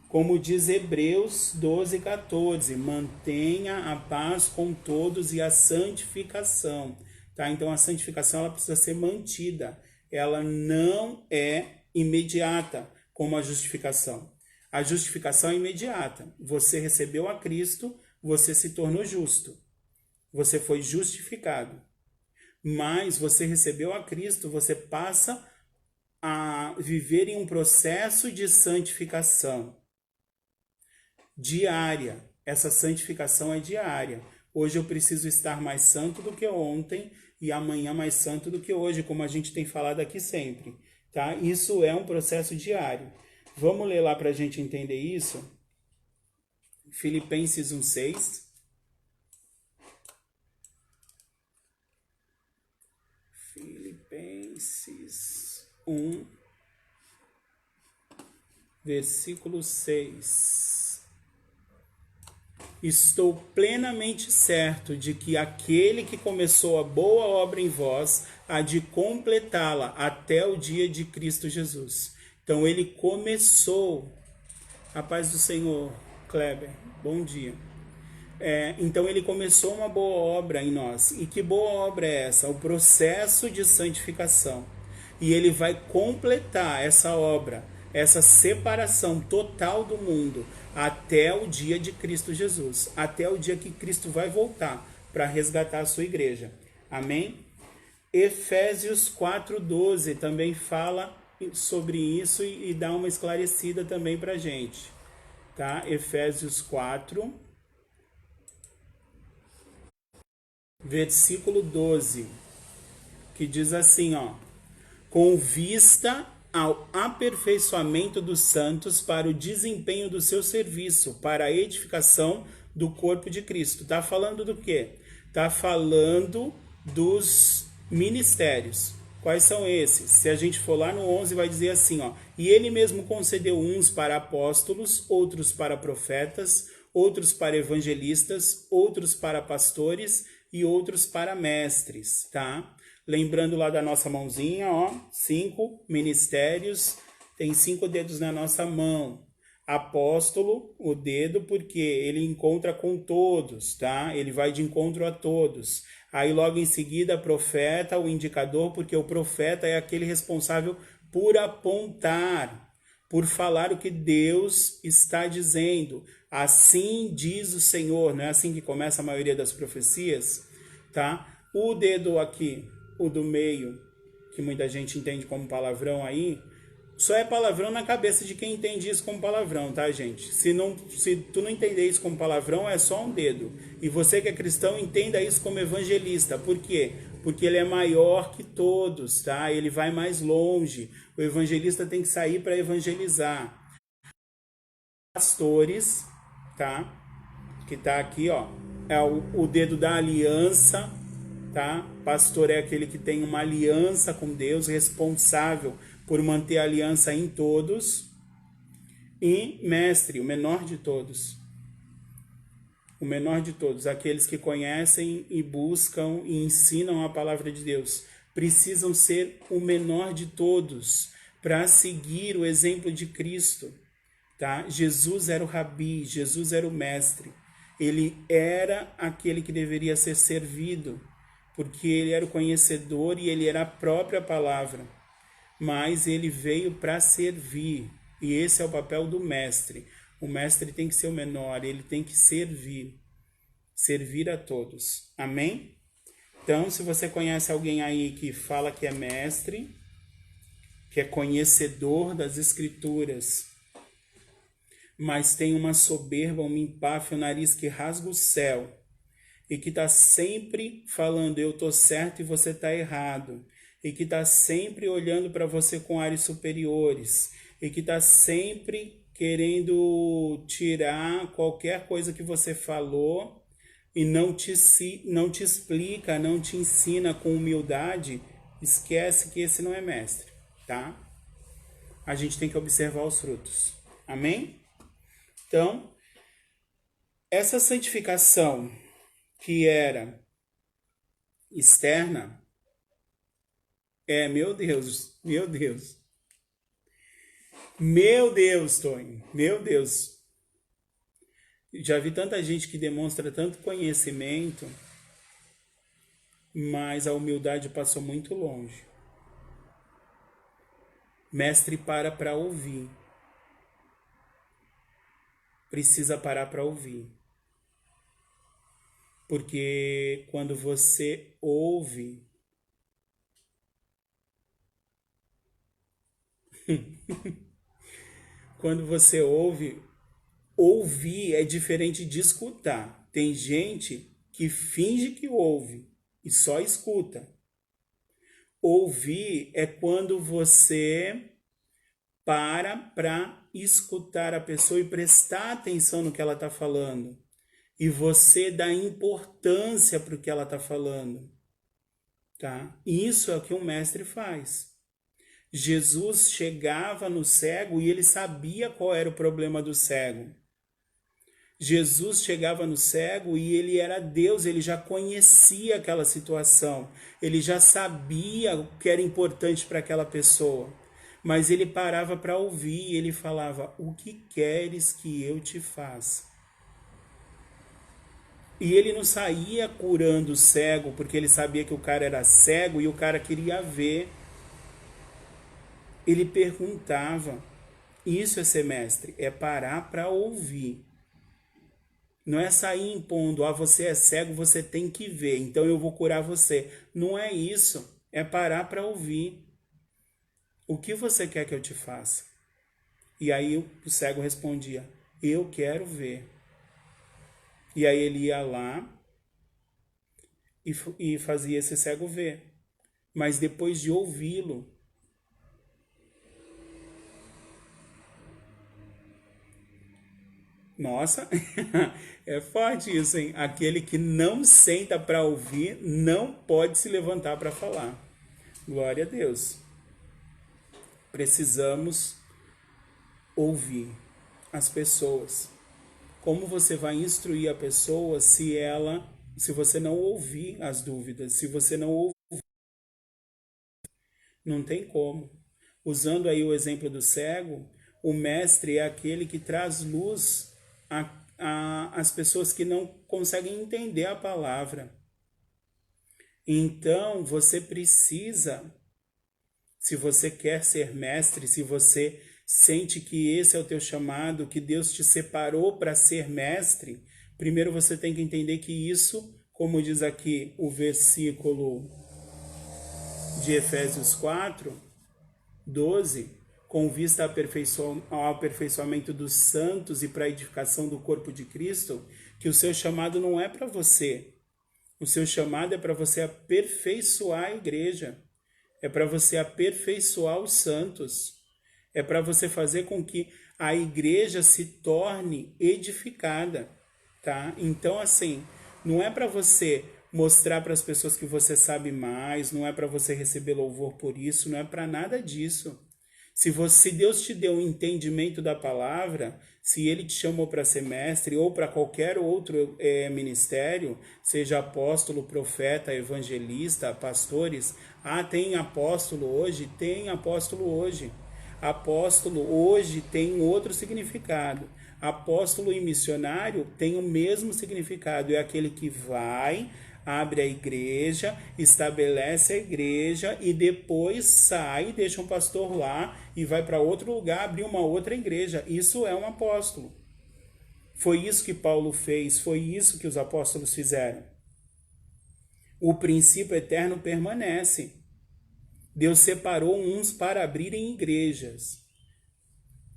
Como diz Hebreus 12:14, mantenha a paz com todos e a santificação, tá? Então a santificação, ela precisa ser mantida. Ela não é imediata como a justificação. A justificação é imediata. Você recebeu a Cristo, você se tornou justo. Você foi justificado. Mas você recebeu a Cristo, você passa a viver em um processo de santificação diária. Essa santificação é diária. Hoje eu preciso estar mais santo do que ontem e amanhã mais santo do que hoje, como a gente tem falado aqui sempre, tá? Isso é um processo diário. Vamos ler lá para a gente entender isso? Filipenses 1:6. Filipenses 1, versículo 6. estou plenamente certo de que aquele que começou a boa obra em vós há de completá-la até o dia de Cristo Jesus. Então ele começou. A paz do Senhor, Kleber, bom dia. Então ele começou uma boa obra em nós. E que boa obra é essa? O processo de santificação. E ele vai completar essa obra, essa separação total do mundo, até o dia de Cristo Jesus, até o dia que Cristo vai voltar para resgatar a sua igreja. Amém? Efésios 4:12 também fala sobre isso e dá uma esclarecida também para a gente. Tá? Efésios 4, versículo 12, que diz assim, ó: com vista ao aperfeiçoamento dos santos para o desempenho do seu serviço, para a edificação do corpo de Cristo. Tá falando do quê? Tá falando dos ministérios. Quais são esses? Se a gente for lá no 11, vai dizer assim, ó: e ele mesmo concedeu uns para apóstolos, outros para profetas, outros para evangelistas, outros para pastores e outros para mestres, tá? Lembrando lá da nossa mãozinha, ó, 5 ministérios, tem 5 dedos na nossa mão. Apóstolo, o dedo, porque ele encontra com todos, tá? Ele vai de encontro a todos. Aí logo em seguida, profeta, o indicador, porque o profeta é aquele responsável por apontar, por falar o que Deus está dizendo. Assim diz o Senhor, não é assim que começa a maioria das profecias, tá? O dedo aqui, o do meio, que muita gente entende como palavrão aí, só é palavrão na cabeça de quem entende isso como palavrão, tá, gente? Se tu não entender isso como palavrão, é só um dedo. E você que é cristão, entenda isso como evangelista. Por quê? Porque ele é maior que todos, tá? Ele vai mais longe. O evangelista tem que sair para evangelizar. Pastores, tá? Que tá aqui, ó. É o dedo da aliança, tá? Pastor é aquele que tem uma aliança com Deus, responsável por manter a aliança em todos. E mestre, o menor de todos. O menor de todos, aqueles que conhecem e buscam e ensinam a palavra de Deus, precisam ser o menor de todos para seguir o exemplo de Cristo, tá? Jesus era o rabi, Jesus era o mestre. Ele era aquele que deveria ser servido, porque ele era o conhecedor e ele era a própria palavra. Mas ele veio para servir, e esse é o papel do mestre. O mestre tem que ser o menor, ele tem que servir a todos. Amém? Então, se você conhece alguém aí que fala que é mestre, que é conhecedor das escrituras, mas tem uma soberba, um empáfia, um nariz que rasga o céu, e que está sempre falando, eu estou certo e você está errado, e que está sempre olhando para você com ares superiores, e que está sempre querendo tirar qualquer coisa que você falou e não te explica, não te ensina com humildade, esquece que esse não é mestre, tá? A gente tem que observar os frutos. Amém? Então, essa santificação que era externa, meu Deus, Tonho, meu Deus. Já vi tanta gente que demonstra tanto conhecimento, mas a humildade passou muito longe. Mestre para ouvir. Precisa parar para ouvir. Porque quando você ouve, quando você ouve, ouvir é diferente de escutar. Tem gente que finge que ouve e só escuta. Ouvir é quando você para escutar a pessoa e prestar atenção no que ela está falando. E você dá importância para o que ela está falando. Tá? Isso é o que um mestre faz. Jesus chegava no cego e ele sabia qual era o problema do cego. Jesus chegava no cego e ele era Deus, ele já conhecia aquela situação, ele já sabia o que era importante para aquela pessoa. Mas ele parava para ouvir e ele falava: o que queres que eu te faça? E ele não saía curando o cego porque ele sabia que o cara era cego e o cara queria ver. Ele perguntava. Isso é ser mestre, é parar para ouvir. Não é sair impondo: ah, você é cego, você tem que ver, então eu vou curar você. Não é isso. É parar para ouvir. O que você quer que eu te faça? E aí o cego respondia: eu quero ver. E aí ele ia lá e fazia esse cego ver. Mas depois de ouvi-lo, nossa, é forte isso, hein? Aquele que não senta para ouvir não pode se levantar para falar. Glória a Deus. Precisamos ouvir as pessoas. Como você vai instruir a pessoa se você não ouvir as dúvidas, se você não ouvir, não tem como. Usando aí o exemplo do cego, o mestre é aquele que traz luz às pessoas que não conseguem entender a palavra. Então, você precisa, se você quer ser mestre, se você sente que esse é o teu chamado, que Deus te separou para ser mestre, primeiro você tem que entender que isso, como diz aqui o versículo de Efésios 4:12, com vista ao aperfeiçoamento dos santos e para a edificação do corpo de Cristo, que o seu chamado não é para você. O seu chamado é para você aperfeiçoar a igreja. É para você aperfeiçoar os santos. É para você fazer com que a igreja se torne edificada, tá? Então, assim, não é para você mostrar para as pessoas que você sabe mais, não é para você receber louvor por isso, não é para nada disso. Se Deus te deu um entendimento da palavra, se Ele te chamou para ser mestre ou para qualquer outro ministério, seja apóstolo, profeta, evangelista, pastores, tem apóstolo hoje? Tem apóstolo hoje. Apóstolo hoje tem outro significado. Apóstolo e missionário tem o mesmo significado, é aquele que vai, abre a igreja, estabelece a igreja e depois sai, deixa um pastor lá e vai para outro lugar abrir uma outra igreja. Isso é um apóstolo. Foi isso que Paulo fez, foi isso que os apóstolos fizeram. O princípio eterno permanece. Deus separou uns para abrirem igrejas,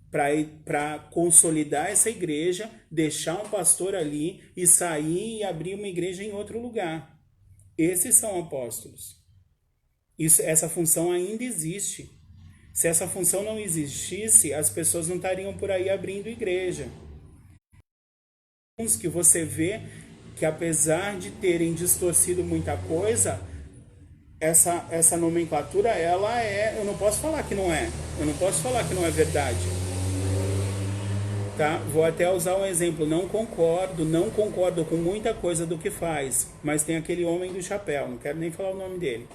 para consolidar essa igreja, deixar um pastor ali e sair e abrir uma igreja em outro lugar. Esses são apóstolos. Essa função ainda existe. Se essa função não existisse, as pessoas não estariam por aí abrindo igreja. Uns que você vê que, apesar de terem distorcido muita coisa, essa nomenclatura, ela é... Eu não posso falar que não é. Eu não posso falar que não é verdade. Tá? Vou até usar um exemplo. Não concordo com muita coisa do que faz, mas tem aquele homem do chapéu, não quero nem falar o nome dele.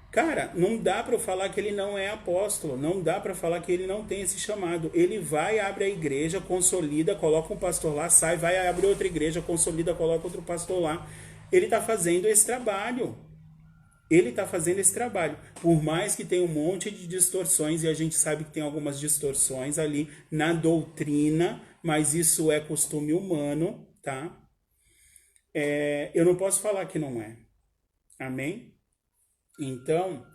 Cara, não dá para falar que ele não é apóstolo, não dá para falar que ele não tem esse chamado. Ele vai, abre a igreja, consolida, coloca um pastor lá, sai, vai, abre outra igreja, consolida, coloca outro pastor lá. Ele está fazendo esse trabalho. Ele está fazendo esse trabalho. Por mais que tenha um monte de distorções, e a gente sabe que tem algumas distorções ali na doutrina, mas isso é costume humano, tá? Eu não posso falar que não é. Amém? Então,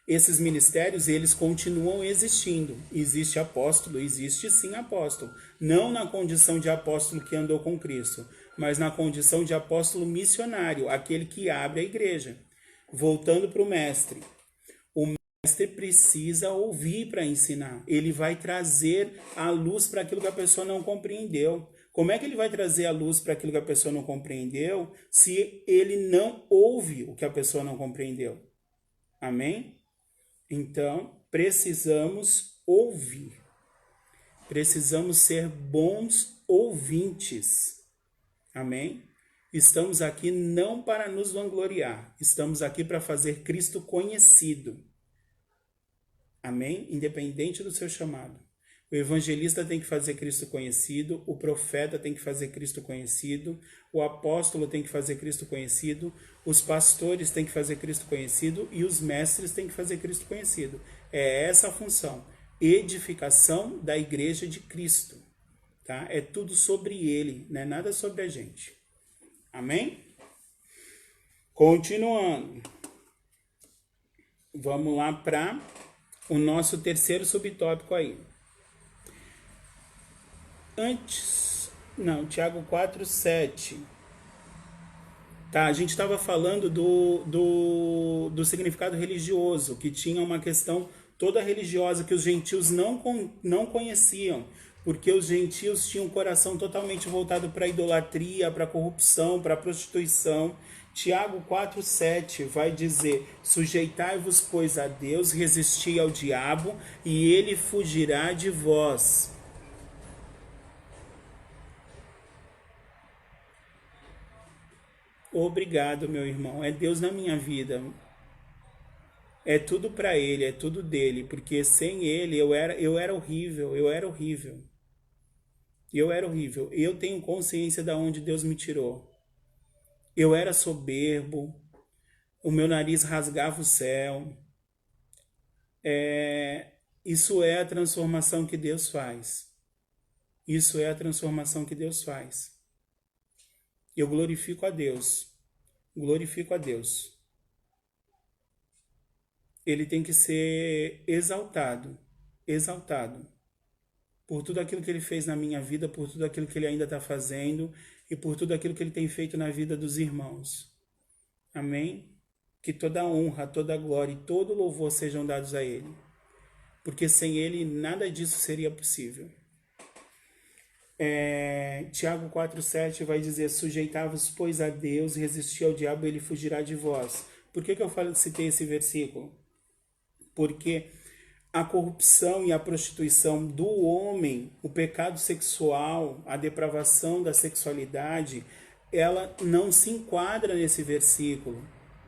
esses ministérios, eles continuam existindo. Existe apóstolo, existe sim apóstolo. Não na condição de apóstolo que andou com Cristo, mas na condição de apóstolo missionário, aquele que abre a igreja. Voltando para o mestre. O mestre precisa ouvir para ensinar. Ele vai trazer a luz para aquilo que a pessoa não compreendeu. Como é que ele vai trazer a luz para aquilo que a pessoa não compreendeu se ele não ouve o que a pessoa não compreendeu? Amém? Então, precisamos ouvir. Precisamos ser bons ouvintes. Amém? Estamos aqui não para nos vangloriar, estamos aqui para fazer Cristo conhecido. Amém? Independente do seu chamado. O evangelista tem que fazer Cristo conhecido, o profeta tem que fazer Cristo conhecido, o apóstolo tem que fazer Cristo conhecido, os pastores têm que fazer Cristo conhecido e os mestres têm que fazer Cristo conhecido. É essa a função, edificação da igreja de Cristo. Tá? É tudo sobre ele, não é nada sobre a gente. Amém? Continuando. Vamos lá para o nosso terceiro subtópico aí. Tiago 4:7. Tá, a gente estava falando do significado religioso, que tinha uma questão toda religiosa que os gentios não conheciam, porque os gentios tinham um coração totalmente voltado para a idolatria, para a corrupção, para a prostituição. Tiago 4:7 vai dizer: sujeitai-vos, pois, a Deus, resisti ao diabo, e ele fugirá de vós. Obrigado, meu irmão. É Deus na minha vida. É tudo para ele, é tudo dele, porque sem ele eu era horrível, eu era horrível. Eu era horrível. Eu tenho consciência de onde Deus me tirou. Eu era soberbo, o meu nariz rasgava o céu. Isso é a transformação que Deus faz. Isso é a transformação que Deus faz. Eu glorifico a Deus. Glorifico a Deus. Ele tem que ser exaltado, exaltado, por tudo aquilo que ele fez na minha vida, por tudo aquilo que ele ainda está fazendo e por tudo aquilo que ele tem feito na vida dos irmãos. Amém? Que toda honra, toda glória e todo louvor sejam dados a ele, porque sem ele nada disso seria possível. Tiago 4:7 vai dizer: sujeitai-vos, pois, a Deus, resisti ao diabo, ele fugirá de vós. Por que eu citei esse versículo? Porque a corrupção e a prostituição do homem, o pecado sexual, a depravação da sexualidade, ela não se enquadra nesse versículo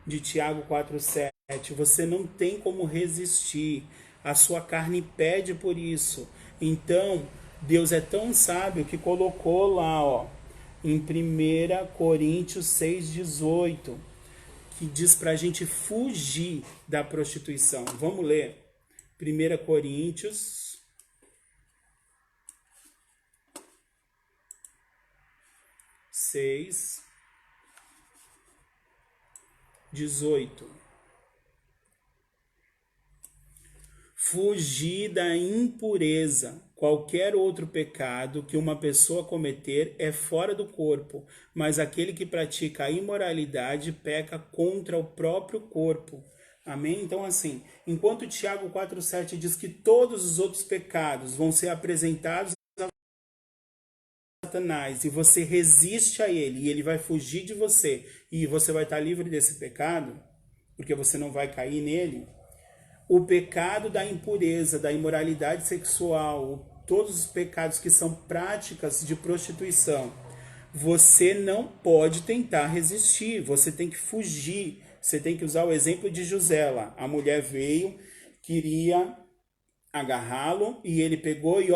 de Tiago 4:7. Você não tem como resistir, a sua carne pede por isso. Então, Deus é tão sábio que colocou lá, em 1 Coríntios 6:18, que diz para a gente fugir da prostituição. Vamos ler. 1 Coríntios 6:18. Fugir da impureza. Qualquer outro pecado que uma pessoa cometer é fora do corpo, mas aquele que pratica a imoralidade peca contra o próprio corpo. Amém? Então, assim, enquanto Tiago 4:7 diz que todos os outros pecados vão ser apresentados a Satanás e você resiste a ele e ele vai fugir de você e você vai estar livre desse pecado, porque você não vai cair nele, o pecado da impureza, da imoralidade sexual, todos os pecados que são práticas de prostituição, você não pode tentar resistir, você tem que fugir. Você tem que usar o exemplo de José lá. A mulher veio, queria agarrá-lo e ele pegou e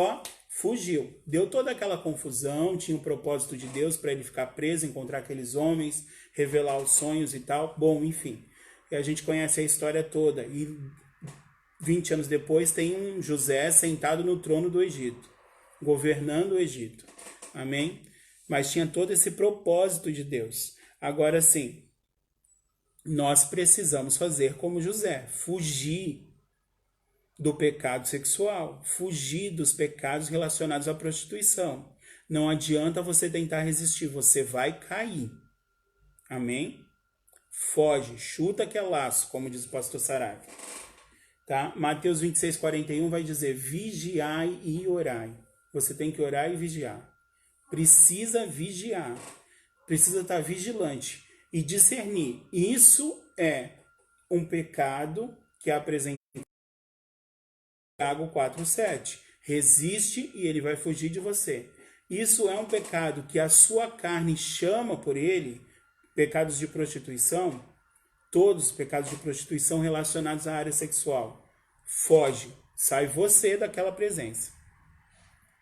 fugiu. Deu toda aquela confusão, tinha um propósito de Deus para ele ficar preso, encontrar aqueles homens, revelar os sonhos e tal. Bom, enfim, e a gente conhece a história toda. E 20 anos depois tem um José sentado no trono do Egito, governando o Egito. Amém? Mas tinha todo esse propósito de Deus. Agora sim, nós precisamos fazer como José, fugir do pecado sexual, fugir dos pecados relacionados à prostituição. Não adianta você tentar resistir, você vai cair. Amém? Foge, chuta que é laço, como diz o pastor Saraiva. Tá? Mateus 26:41 vai dizer: vigiai e orai. Você tem que orar e vigiar. Precisa vigiar. Precisa estar vigilante e discernir. Isso é um pecado que é apresentado em Tiago 4:7. Resiste e ele vai fugir de você. isso é um pecado que a sua carne chama por ele, pecados de prostituição, todos os pecados de prostituição relacionados à área sexual. Foge, sai você daquela presença.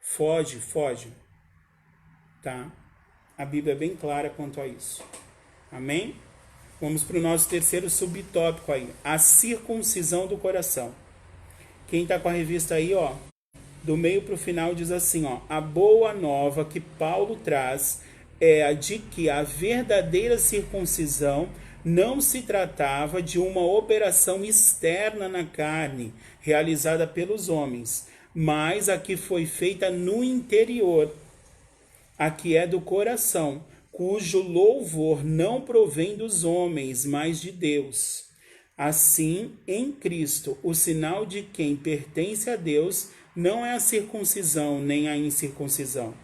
Foge, foge. Tá? A Bíblia é bem clara quanto a isso. Amém? Vamos para o nosso terceiro subtópico aí, a circuncisão do coração. Quem está com a revista aí, ó, do meio para o final diz assim, ó, a boa nova que Paulo traz é a de que a verdadeira circuncisão não se tratava de uma operação externa na carne, realizada pelos homens, mas a que foi feita no interior, a que é do coração, cujo louvor não provém dos homens, mas de Deus. Assim, em Cristo, o sinal de quem pertence a Deus não é a circuncisão nem a incircuncisão,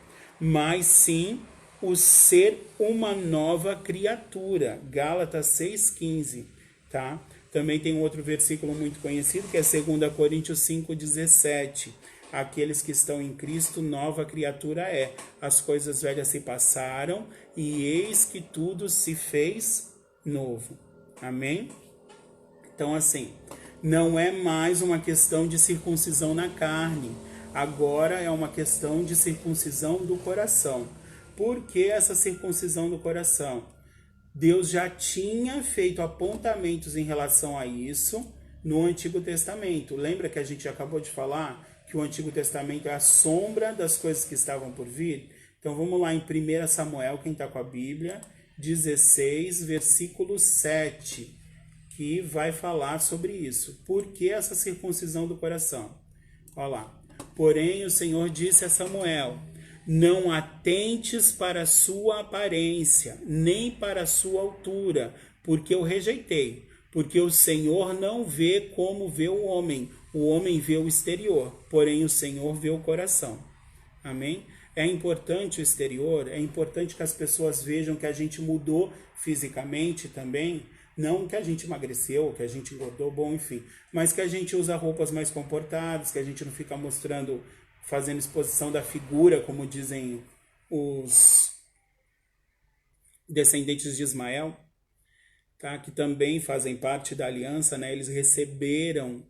mas sim o ser uma nova criatura. Gálatas 6,15, tá? Também tem um outro versículo muito conhecido, que é 2 Coríntios 5,17. Aqueles que estão em Cristo, nova criatura é. As coisas velhas se passaram e eis que tudo se fez novo. Amém? Então, assim, não é mais uma questão de circuncisão na carne. Agora é uma questão de circuncisão do coração. Por que essa circuncisão do coração? Deus já tinha feito apontamentos em relação a isso no Antigo Testamento. Lembra que a gente acabou de falar que o Antigo Testamento é a sombra das coisas que estavam por vir? Então vamos lá em 1 Samuel, quem está com a Bíblia, 16, versículo 7, que vai falar sobre isso. Por que essa circuncisão do coração? Olha lá. Porém o Senhor disse a Samuel, não atentes para a sua aparência, nem para a sua altura, porque eu rejeitei. Porque o Senhor não vê como vê o homem vê o exterior, porém o Senhor vê o coração. Amém? É importante o exterior, é importante que as pessoas vejam que a gente mudou fisicamente também, não que a gente emagreceu, que a gente engordou, bom, enfim, mas que a gente usa roupas mais comportadas, que a gente não fica mostrando, fazendo exposição da figura, como dizem os descendentes de Ismael, tá? Que também fazem parte da aliança, né? Eles receberam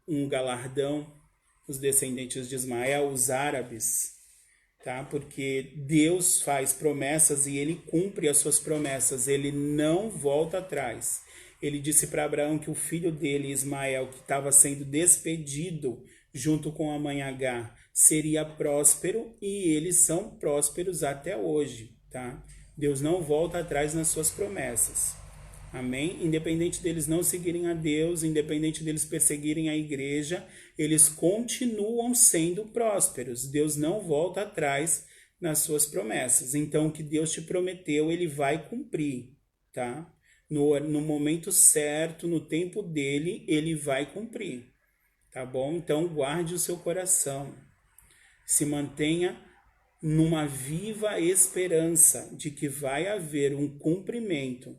um galardão, os descendentes de Ismael, os árabes, tá? Porque Deus faz promessas e ele cumpre as suas promessas, ele não volta atrás. Ele disse para Abraão que o filho dele, Ismael, que estava sendo despedido junto com a mãe Agar, seria próspero, e eles são prósperos até hoje, tá? Deus não volta atrás nas suas promessas. Amém? Independente deles não seguirem a Deus, independente deles perseguirem a igreja, eles continuam sendo prósperos. Deus não volta atrás nas suas promessas. Então, o que Deus te prometeu, ele vai cumprir, tá? No momento certo, no tempo dele, ele vai cumprir, tá bom? Então, guarde o seu coração. Se mantenha numa viva esperança de que vai haver um cumprimento.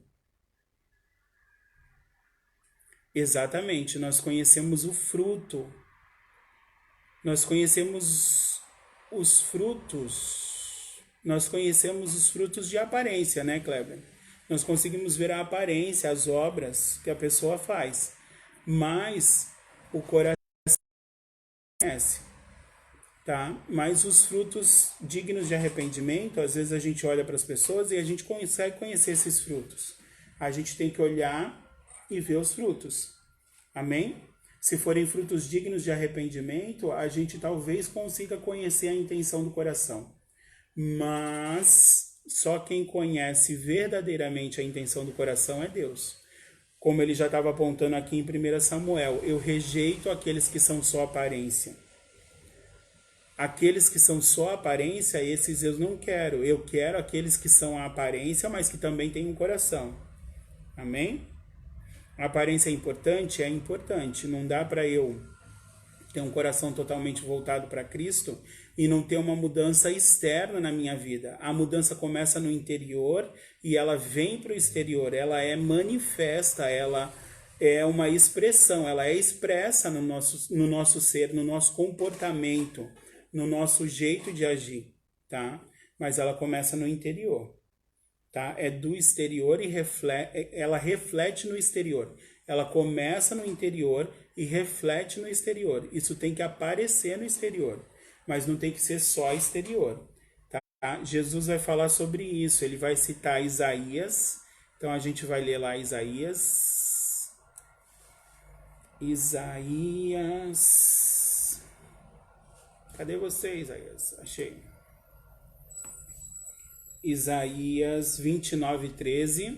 Exatamente, nós conhecemos o fruto. Nós conhecemos os frutos. Nós conhecemos os frutos de aparência, né, Kleber? Nós conseguimos ver a aparência, as obras que a pessoa faz. Mas o coração conhece, tá? Mas os frutos dignos de arrependimento, às vezes a gente olha para as pessoas e a gente consegue conhecer esses frutos. A gente tem que olhar e ver os frutos. Amém? Se forem frutos dignos de arrependimento, a gente talvez consiga conhecer a intenção do coração. Mas só quem conhece verdadeiramente a intenção do coração é Deus. Como ele já estava apontando aqui em 1 Samuel, eu rejeito aqueles que são só aparência. Aqueles que são só aparência, esses eu não quero. Eu quero aqueles que são a aparência, mas que também têm um coração. Amém? A aparência é importante? É importante. Não dá para eu ter um coração totalmente voltado para Cristo e não ter uma mudança externa na minha vida. A mudança começa no interior e ela vem para o exterior. Ela é manifesta, ela é uma expressão, ela é expressa no nosso ser, no nosso comportamento, no nosso jeito de agir. tá? Mas ela começa no interior, tá? É do exterior e ela reflete no exterior. Ela começa no interior e reflete no exterior. Isso tem que aparecer no exterior, mas não tem que ser só exterior, tá? Jesus vai falar sobre isso, ele vai citar Isaías. Então a gente vai ler lá Isaías. Isaías. Cadê você, Isaías? Achei. Isaías 29:13.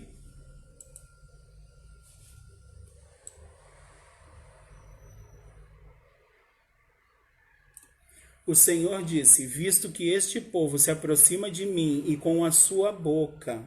O Senhor disse: visto que este povo se aproxima de mim e com a sua boca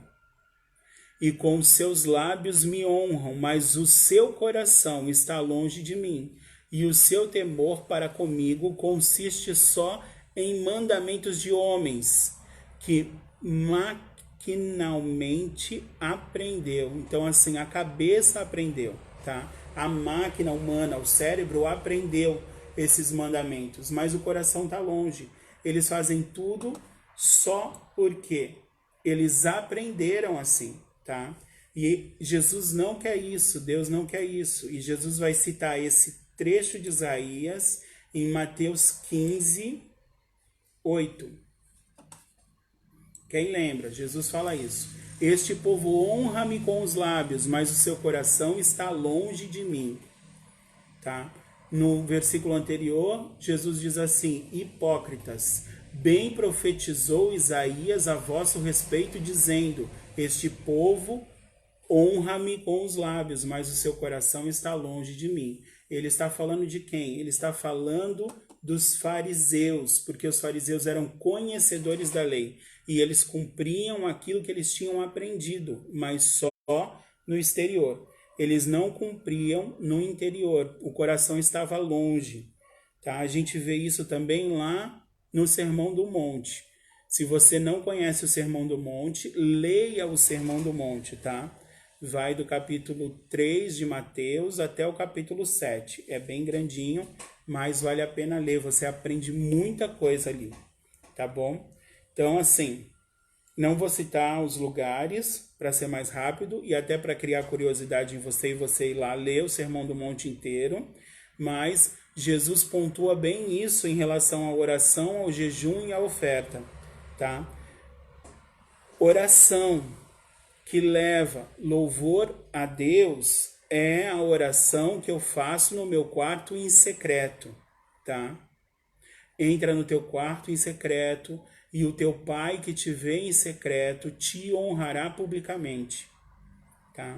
e com os seus lábios me honram, mas o seu coração está longe de mim, e o seu temor para comigo consiste só em mandamentos de homens, que maquinalmente aprendeu. Então, assim, a cabeça aprendeu, tá? A máquina humana, o cérebro aprendeu esses mandamentos, mas o coração está longe. Eles fazem tudo só porque eles aprenderam assim, tá? E Jesus não quer isso, Deus não quer isso. E Jesus vai citar esse trecho de Isaías em Mateus 15:8. Quem lembra? Jesus fala isso. Este povo honra-me com os lábios, mas o seu coração está longe de mim, tá? No versículo anterior, Jesus diz assim: hipócritas, bem profetizou Isaías a vosso respeito, dizendo: este povo honra-me com os lábios, mas o seu coração está longe de mim. Ele está falando de quem? Ele está falando dos fariseus, porque os fariseus eram conhecedores da lei e eles cumpriam aquilo que eles tinham aprendido, mas só no exterior. Eles não cumpriam no interior, o coração estava longe, tá? A gente vê isso também lá no Sermão do Monte. Se você não conhece o Sermão do Monte, leia o Sermão do Monte, tá? Vai do capítulo 3 de Mateus até o capítulo 7. É bem grandinho, mas vale a pena ler, você aprende muita coisa ali, tá bom? Então, assim, não vou citar os lugares para ser mais rápido e até para criar curiosidade em você e você ir lá ler o Sermão do Monte inteiro, mas Jesus pontua bem isso em relação à oração, ao jejum e à oferta, tá? Oração que leva louvor a Deus é a oração que eu faço no meu quarto em secreto, tá? Entra no teu quarto em secreto e o teu pai que te vê em secreto te honrará publicamente, tá?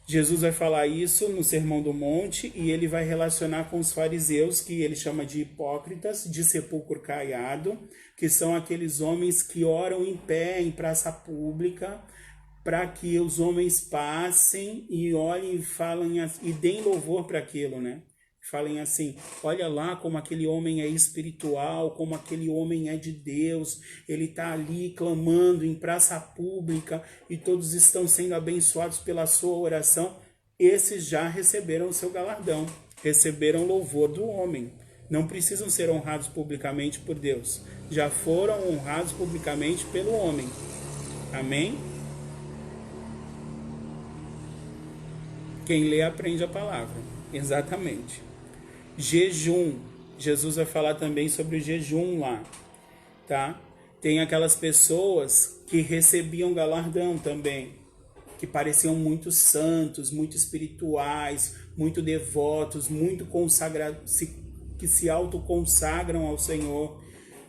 Jesus vai falar isso no Sermão do Monte e ele vai relacionar com os fariseus, que ele chama de hipócritas, de sepulcro caiado, que são aqueles homens que oram em pé, em praça pública, para que os homens passem e olhem e falem e deem louvor para aquilo, né? Falem assim: olha lá como aquele homem é espiritual, como aquele homem é de Deus, ele está ali clamando em praça pública e todos estão sendo abençoados pela sua oração. Esses já receberam o seu galardão, receberam louvor do homem. Não precisam ser honrados publicamente por Deus, já foram honrados publicamente pelo homem. Amém? Quem lê aprende a palavra, exatamente. Jejum, Jesus vai falar também sobre o jejum lá, tá? Tem aquelas pessoas que recebiam galardão também, que pareciam muito santos, muito espirituais, muito devotos, muito que se autoconsagram ao Senhor,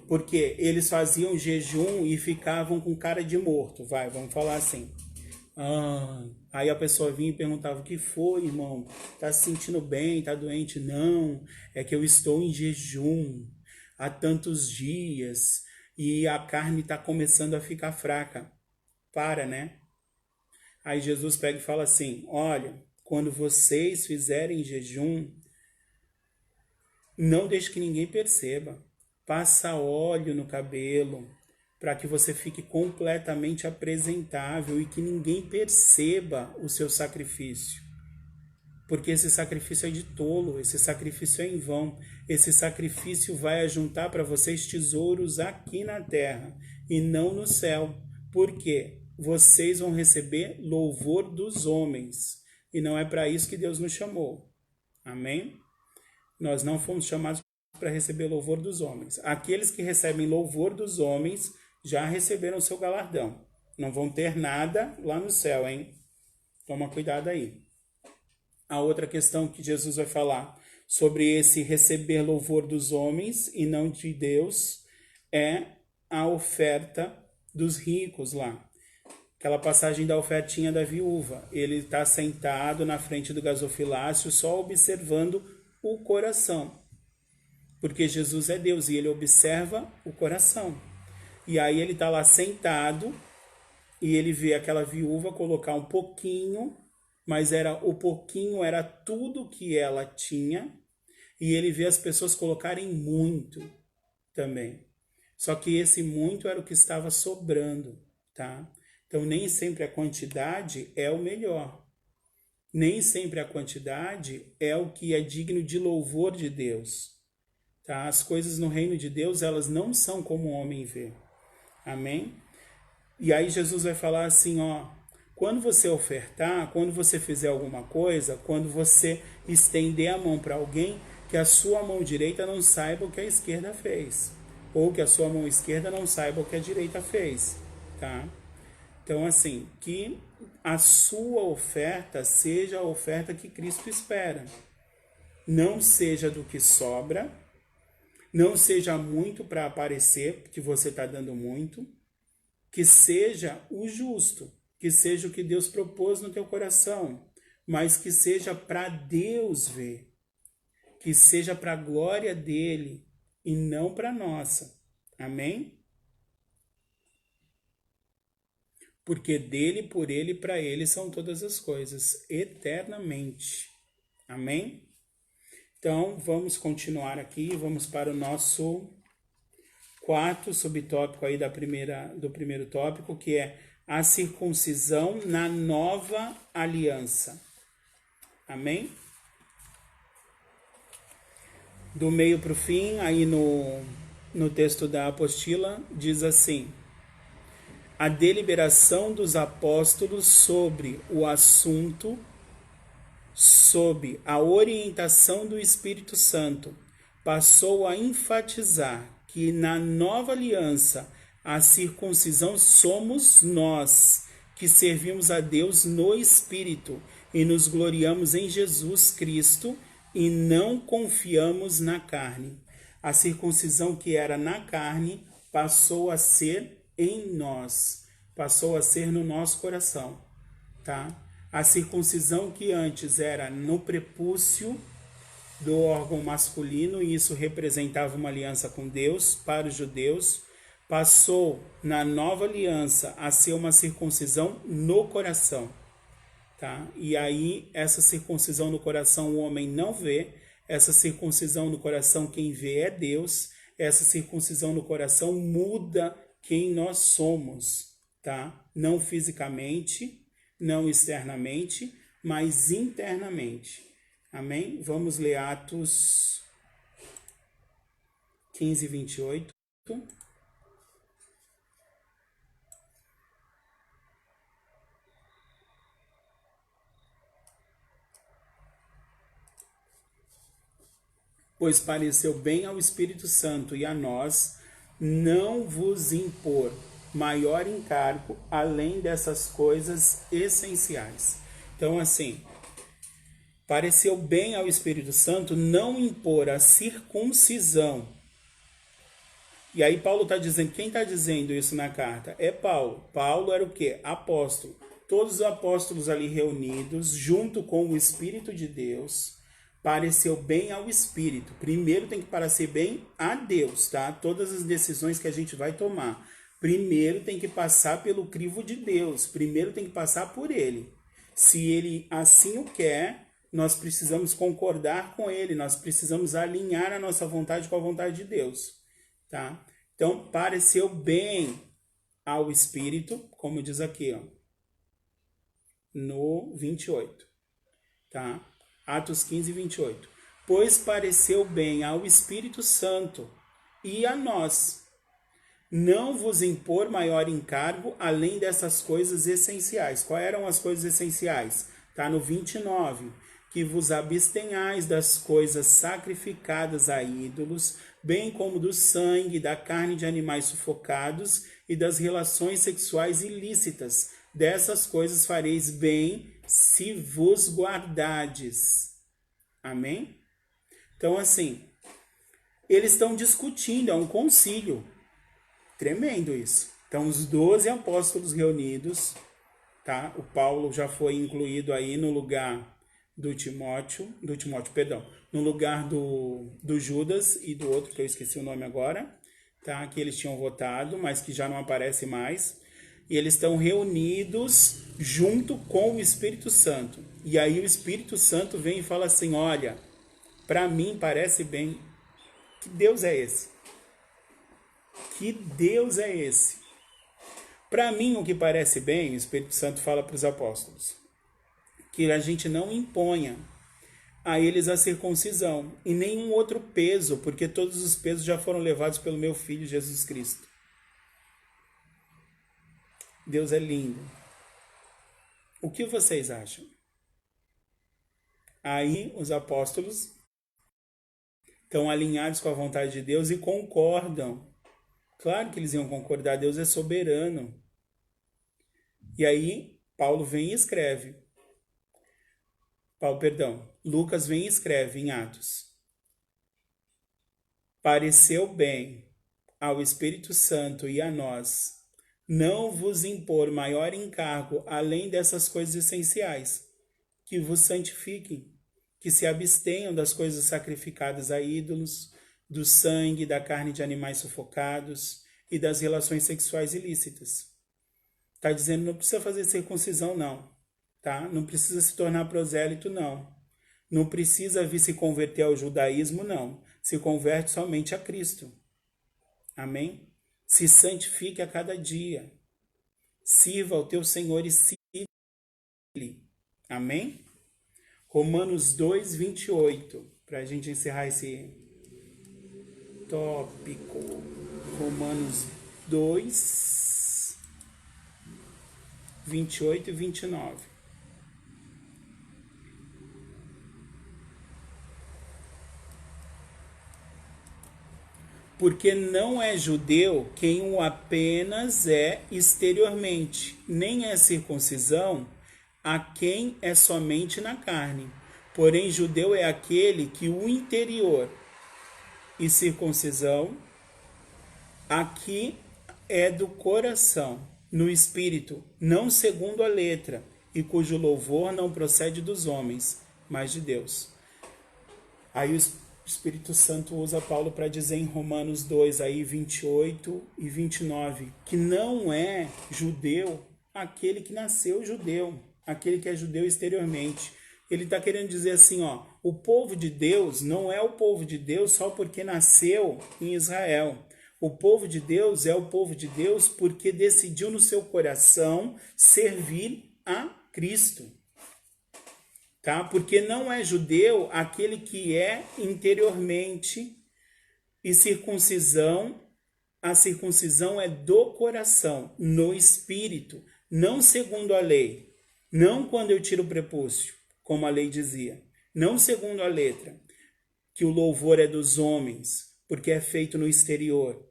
porque eles faziam jejum e ficavam com cara de morto, vamos falar assim. Aí a pessoa vinha e perguntava: o que foi, irmão? Tá se sentindo bem? Tá doente? Não, é que eu estou em jejum há tantos dias e a carne está começando a ficar fraca. Para, né? Aí Jesus pega e fala assim: olha, quando vocês fizerem jejum, não deixe que ninguém perceba. Passa óleo no cabelo, para que você fique completamente apresentável e que ninguém perceba o seu sacrifício. porque esse sacrifício é de tolo, esse sacrifício é em vão, esse sacrifício vai ajuntar para vocês tesouros aqui na terra e não no céu, porque vocês vão receber louvor dos homens, e não é para isso que Deus nos chamou, amém? Nós não fomos chamados para receber louvor dos homens. Aqueles que recebem louvor dos homens já receberam o seu galardão, não vão ter nada lá no céu, hein? Toma cuidado aí. A outra questão que Jesus vai falar sobre esse receber louvor dos homens e não de Deus é a oferta dos ricos lá. Aquela passagem da ofertinha da viúva. Ele está sentado na frente do gasofilácio só observando o coração. Porque Jesus é Deus e ele observa o coração. E aí ele está lá sentado e ele vê aquela viúva colocar um pouquinho, mas o pouquinho era tudo que ela tinha, e ele vê as pessoas colocarem muito também. Só que esse muito era o que estava sobrando, tá? Então nem sempre a quantidade é o melhor. Nem sempre a quantidade é o que é digno de louvor de Deus, tá? As coisas no reino de Deus, elas não são como o homem vê. Amém? E aí Jesus vai falar assim, ó, quando você ofertar, quando você fizer alguma coisa, quando você estender a mão para alguém, que a sua mão direita não saiba o que a esquerda fez, ou que a sua mão esquerda não saiba o que a direita fez, tá? Então, assim, que a sua oferta seja a oferta que Cristo espera. Não seja do que sobra, não seja muito para aparecer, que você está dando muito, que seja o justo, que seja o que Deus propôs no teu coração, mas que seja para Deus ver, que seja para a glória dele e não para a nossa. Amém? Porque dele, por ele e para ele são todas as coisas, eternamente. Amém? Então, vamos continuar aqui, vamos para o nosso quarto subtópico aí do primeiro tópico, que é a circuncisão na nova aliança. Amém? Do meio para o fim, aí no texto da apostila, diz assim: a deliberação dos apóstolos sobre o assunto, sob a orientação do Espírito Santo, passou a enfatizar que na nova aliança a circuncisão somos nós, que servimos a Deus no Espírito e nos gloriamos em Jesus Cristo e não confiamos na carne. A circuncisão que era na carne passou a ser em nós, passou a ser no nosso coração, tá? A circuncisão que antes era no prepúcio do órgão masculino, e isso representava uma aliança com Deus para os judeus, passou na nova aliança a ser uma circuncisão no coração, tá? E aí essa circuncisão no coração o homem não vê, essa circuncisão no coração quem vê é Deus, essa circuncisão no coração muda quem nós somos, tá? Não fisicamente, não externamente, mas internamente. Amém? Vamos ler Atos 15, 28. Pois pareceu bem ao Espírito Santo e a nós não vos impor maior encargo além dessas coisas essenciais. Então, assim, pareceu bem ao Espírito Santo não impor a circuncisão. E aí Paulo está dizendo, quem está dizendo isso na carta? É Paulo. Paulo era o quê? Apóstolo. Todos os apóstolos ali reunidos, junto com o Espírito de Deus, pareceu bem ao Espírito. Primeiro tem que parecer bem a Deus, tá? Todas as decisões que a gente vai tomar, primeiro tem que passar pelo crivo de Deus. Primeiro tem que passar por Ele. Se Ele assim o quer, nós precisamos concordar com Ele. Nós precisamos alinhar a nossa vontade com a vontade de Deus, tá? Então, pareceu bem ao Espírito, como diz aqui, ó, no 28, tá? Atos 15, 28. Pois pareceu bem ao Espírito Santo e a nós não vos impor maior encargo além dessas coisas essenciais. Quais eram as coisas essenciais? Está no 29. Que vos abstenhais das coisas sacrificadas a ídolos, bem como do sangue, da carne de animais sufocados e das relações sexuais ilícitas. Dessas coisas fareis bem se vos guardardes. Amém? Então, assim, eles estão discutindo, é um concílio. Tremendo isso. Então, os 12 apóstolos reunidos, tá? O Paulo já foi incluído aí no lugar do Timóteo, perdão, no lugar do Judas e do outro, que eu esqueci o nome agora, tá? Que eles tinham votado, mas que já não aparece mais. E eles estão reunidos junto com o Espírito Santo. E aí o Espírito Santo vem e fala assim, olha, para mim parece bem, que Deus é esse? Que Deus é esse? Para mim, o que parece bem, o Espírito Santo fala para os apóstolos, que a gente não imponha a eles a circuncisão e nenhum outro peso, porque todos os pesos já foram levados pelo meu Filho Jesus Cristo. Deus é lindo. O que vocês acham? Aí os apóstolos estão alinhados com a vontade de Deus e concordam. Claro que eles iam concordar, Deus é soberano. E aí Paulo vem e escreve. Lucas vem e escreve em Atos. Pareceu bem ao Espírito Santo e a nós não vos impor maior encargo além dessas coisas essenciais, que vos santifiquem, que se abstenham das coisas sacrificadas a ídolos, do sangue, da carne de animais sufocados e das relações sexuais ilícitas. Está dizendo, não precisa fazer circuncisão, não. Tá? Não precisa se tornar prosélito, não. Não precisa vir se converter ao judaísmo, não. Se converte somente a Cristo. Amém? Se santifique a cada dia. Sirva ao teu Senhor e siga-lhe. Amém? Romanos 2, 28. Para a gente encerrar esse tópico. Romanos 2, 28 e 29. Porque não é judeu quem o apenas é exteriormente, nem é circuncisão a quem é somente na carne. Porém, judeu é aquele que o interior, e circuncisão aqui é do coração, no espírito, não segundo a letra, e cujo louvor não procede dos homens, mas de Deus. Aí o Espírito Santo usa Paulo para dizer em Romanos 2, aí 28 e 29, que não é judeu aquele que nasceu judeu, aquele que é judeu exteriormente. Ele está querendo dizer assim, ó, o povo de Deus não é o povo de Deus só porque nasceu em Israel. O povo de Deus é o povo de Deus porque decidiu no seu coração servir a Cristo. Tá? Porque não é judeu aquele que é interiormente, e a circuncisão é do coração, no espírito, não segundo a lei, não quando eu tiro o prepúcio, como a lei dizia, não segundo a letra, que o louvor é dos homens, porque é feito no exterior,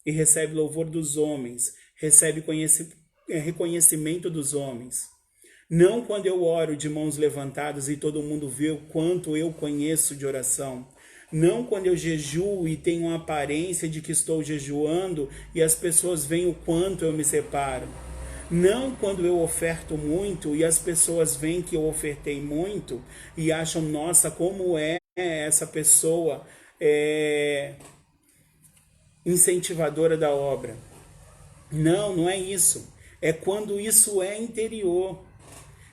e recebe louvor dos homens, recebe reconhecimento dos homens. Não quando eu oro de mãos levantadas e todo mundo vê o quanto eu conheço de oração. Não quando eu jejuo e tenho a aparência de que estou jejuando e as pessoas veem o quanto eu me separo. Não quando eu oferto muito e as pessoas veem que eu ofertei muito e acham, nossa, como é essa pessoa incentivadora da obra. Não, não é isso. É quando isso é interior.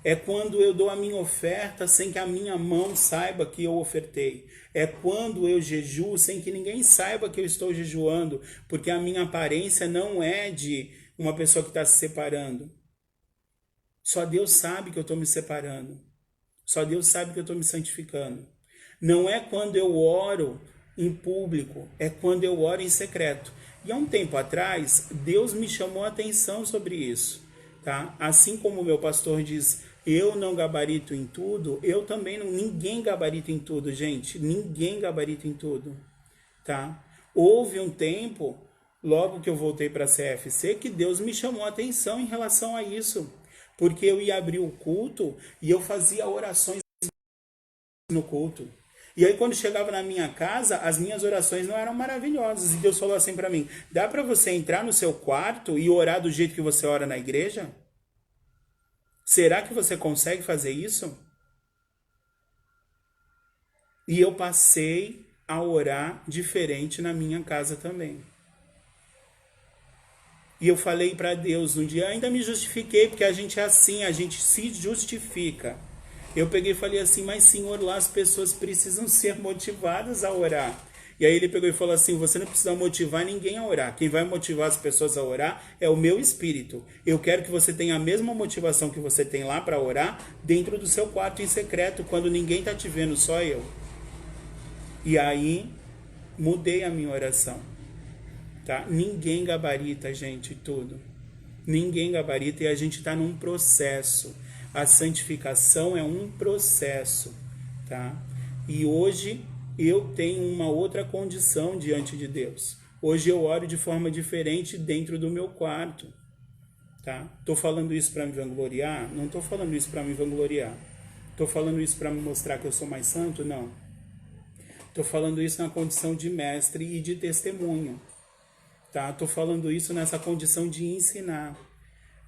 É quando eu dou a minha oferta sem que a minha mão saiba que eu ofertei. É quando eu jejuo sem que ninguém saiba que eu estou jejuando, porque a minha aparência não é de uma pessoa que está se separando. Só Deus sabe que eu estou me separando. Só Deus sabe que eu estou me santificando. Não é quando eu oro em público, é quando eu oro em secreto. E há um tempo atrás, Deus me chamou a atenção sobre isso, tá? Assim como o meu pastor diz, eu não gabarito em tudo, eu também não. Ninguém gabarita em tudo, gente. Ninguém gabarita em tudo, tá? Houve um tempo, logo que eu voltei para a CFC, que Deus me chamou a atenção em relação a isso. Porque eu ia abrir o culto e eu fazia orações no culto. E aí quando chegava na minha casa, as minhas orações não eram maravilhosas. E Deus falou assim para mim, dá para você entrar no seu quarto e orar do jeito que você ora na igreja? Será que você consegue fazer isso? E eu passei a orar diferente na minha casa também. E eu falei para Deus um dia, ainda me justifiquei, porque a gente é assim, a gente se justifica. Eu peguei e falei assim, mas Senhor, lá as pessoas precisam ser motivadas a orar. E aí ele pegou e falou assim, você não precisa motivar ninguém a orar. Quem vai motivar as pessoas a orar é o meu espírito. Eu quero que você tenha a mesma motivação que você tem lá para orar dentro do seu quarto em secreto, quando ninguém está te vendo, só eu. E aí mudei a minha oração. Tá? Ninguém gabarita, gente, tudo. Ninguém gabarita e a gente está num processo. A santificação é um processo, tá? E hoje eu tenho uma outra condição diante de Deus. Hoje eu oro de forma diferente dentro do meu quarto, tá? Tô falando isso para me vangloriar? Não tô falando isso para me vangloriar. Tô falando isso para me mostrar que eu sou mais santo? Não. Tô falando isso na condição de mestre e de testemunha. Tá? Tô falando isso nessa condição de ensinar.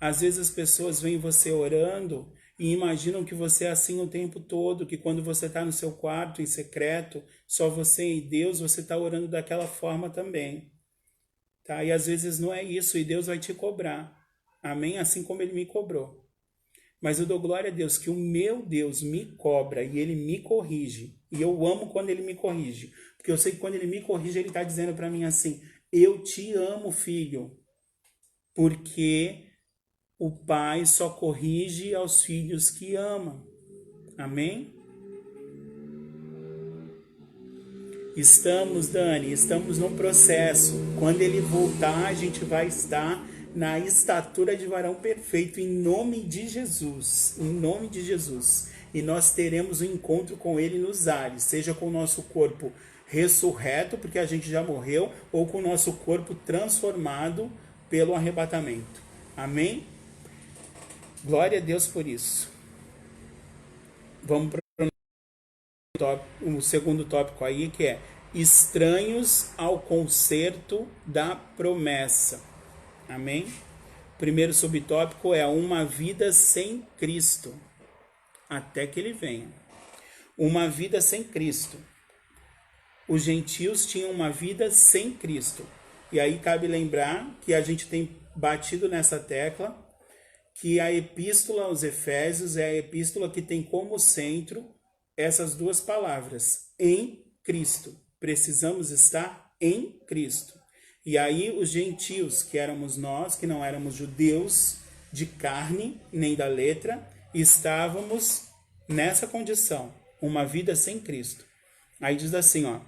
Às vezes as pessoas veem você orando e imaginam que você é assim o tempo todo, que quando você está no seu quarto em secreto, só você e Deus, você está orando daquela forma também. Tá? E às vezes não é isso, e Deus vai te cobrar. Amém? Assim como Ele me cobrou. Mas eu dou glória a Deus que o meu Deus me cobra e Ele me corrige. E eu amo quando Ele me corrige. Porque eu sei que quando Ele me corrige, Ele está dizendo para mim assim, eu te amo, filho, porque o pai só corrige aos filhos que ama. Amém? Dani, estamos num processo. Quando ele voltar, a gente vai estar na estatura de varão perfeito, em nome de Jesus. Em nome de Jesus. E nós teremos um encontro com ele nos ares, seja com o nosso corpo ressurreto, porque a gente já morreu, ou com o nosso corpo transformado pelo arrebatamento. Amém? Glória a Deus por isso. Vamos para o segundo tópico aí, que é estranhos ao concerto da promessa. Amém? Primeiro subtópico é uma vida sem Cristo, até que ele venha. Uma vida sem Cristo. Os gentios tinham uma vida sem Cristo. E aí cabe lembrar que a gente tem batido nessa tecla, que a epístola aos Efésios é a epístola que tem como centro essas duas palavras, em Cristo. Precisamos estar em Cristo. E aí os gentios, que éramos nós, que não éramos judeus de carne nem da letra, estávamos nessa condição, uma vida sem Cristo. Aí diz assim, ó,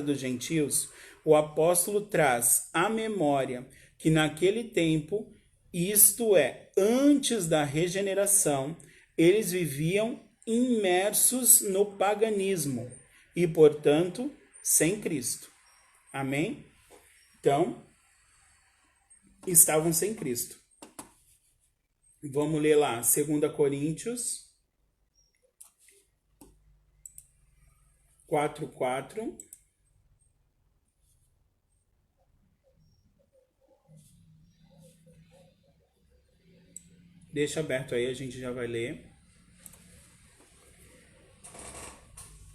dos gentios, o apóstolo traz à memória que naquele tempo, isto é, antes da regeneração, eles viviam imersos no paganismo e, portanto, sem Cristo. Amém? Então, estavam sem Cristo. Vamos ler lá, 2 Coríntios 4:4. Deixa aberto aí, a gente já vai ler.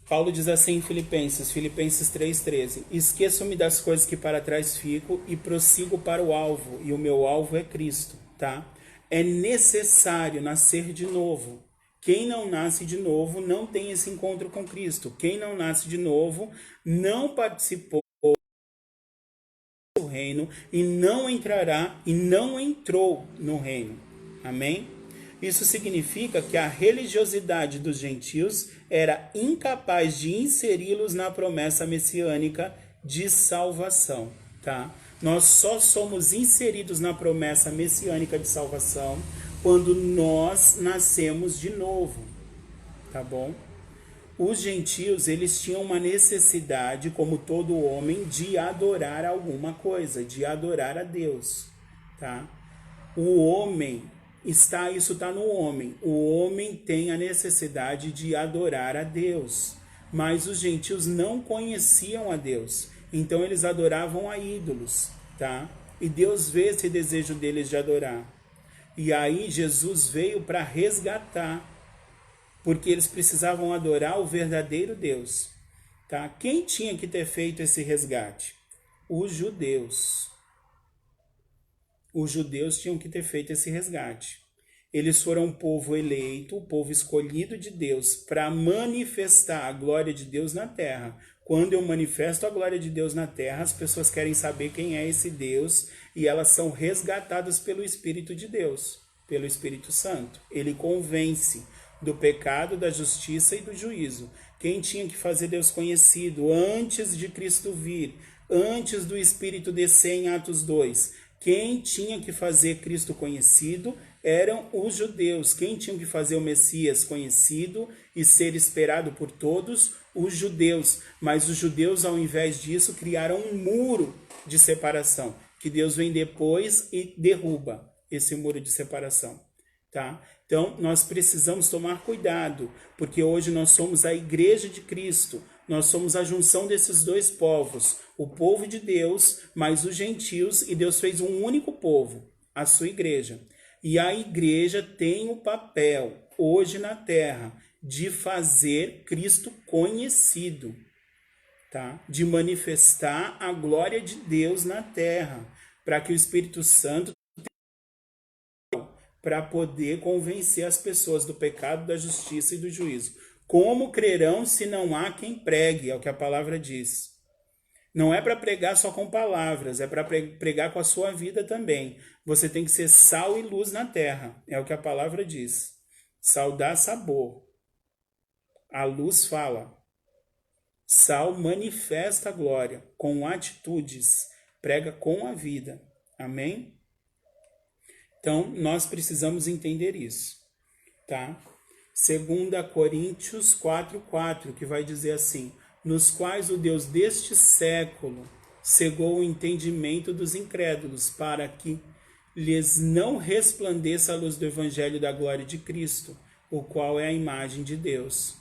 Paulo diz assim em Filipenses 3:13. Esqueço-me das coisas que para trás fico e prossigo para o alvo, e o meu alvo é Cristo, tá? É necessário nascer de novo. Quem não nasce de novo não tem esse encontro com Cristo. Quem não nasce de novo não participou do reino e não entrará e não entrou no reino. Amém? Isso significa que a religiosidade dos gentios era incapaz de inseri-los na promessa messiânica de salvação, tá? Nós só somos inseridos na promessa messiânica de salvação quando nós nascemos de novo, tá bom? Os gentios, eles tinham uma necessidade, como todo homem, de adorar alguma coisa, de adorar a Deus, tá? O homem, isso está no homem. O homem tem a necessidade de adorar a Deus, mas os gentios não conheciam a Deus, então eles adoravam a ídolos, tá? E Deus vê esse desejo deles de adorar. E aí Jesus veio para resgatar, porque eles precisavam adorar o verdadeiro Deus, tá? Quem tinha que ter feito esse resgate? Os judeus. Os judeus tinham que ter feito esse resgate. Eles foram um povo eleito, o povo escolhido de Deus para manifestar a glória de Deus na terra. Quando eu manifesto a glória de Deus na terra, as pessoas querem saber quem é esse Deus e elas são resgatadas pelo Espírito de Deus, pelo Espírito Santo. Ele convence do pecado, da justiça e do juízo. Quem tinha que fazer Deus conhecido antes de Cristo vir, antes do Espírito descer em Atos 2, quem tinha que fazer Cristo conhecido eram os judeus. Quem tinha que fazer o Messias conhecido e ser esperado por todos? Os judeus. Mas os judeus, ao invés disso, criaram um muro de separação, que Deus vem depois e derruba esse muro de separação, tá? Então, nós precisamos tomar cuidado, porque hoje nós somos a igreja de Cristo, nós somos a junção desses dois povos, o povo de Deus, mais os gentios, e Deus fez um único povo, a sua igreja. E a igreja tem o papel, hoje na terra, de fazer Cristo conhecido, tá? De manifestar a glória de Deus na terra, para que o Espírito Santo para poder convencer as pessoas do pecado, da justiça e do juízo. Como crerão se não há quem pregue? É o que a palavra diz. Não é para pregar só com palavras, é para pregar com a sua vida também. Você tem que ser sal e luz na terra, é o que a palavra diz. Sal dá sabor. A luz fala. Sal manifesta a glória com atitudes, prega com a vida. Amém? Então, nós precisamos entender isso, tá? 2 Coríntios 4:4, que vai dizer assim: nos quais o Deus deste século cegou o entendimento dos incrédulos, para que lhes não resplandeça a luz do evangelho da glória de Cristo, o qual é a imagem de Deus.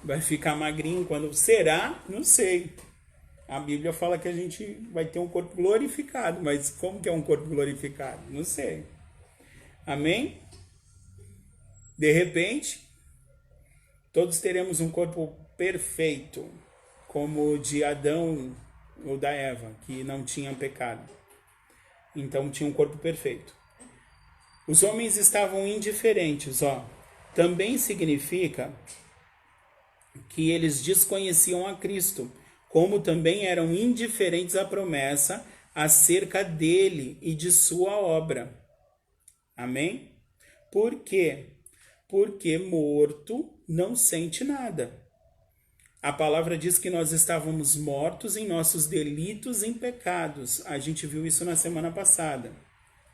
Vai ficar magrinho quando será? Não sei. A Bíblia fala que a gente vai ter um corpo glorificado, mas como que é um corpo glorificado? Não sei. Amém? De repente, todos teremos um corpo perfeito, como o de Adão ou da Eva, que não tinham pecado. Então tinha um corpo perfeito. Os homens estavam indiferentes, ó. Também significa que eles desconheciam a Cristo, como também eram indiferentes à promessa acerca dele e de sua obra. Amém? Por quê? Porque morto não sente nada. A palavra diz que nós estávamos mortos em nossos delitos e pecados. A gente viu isso na semana passada,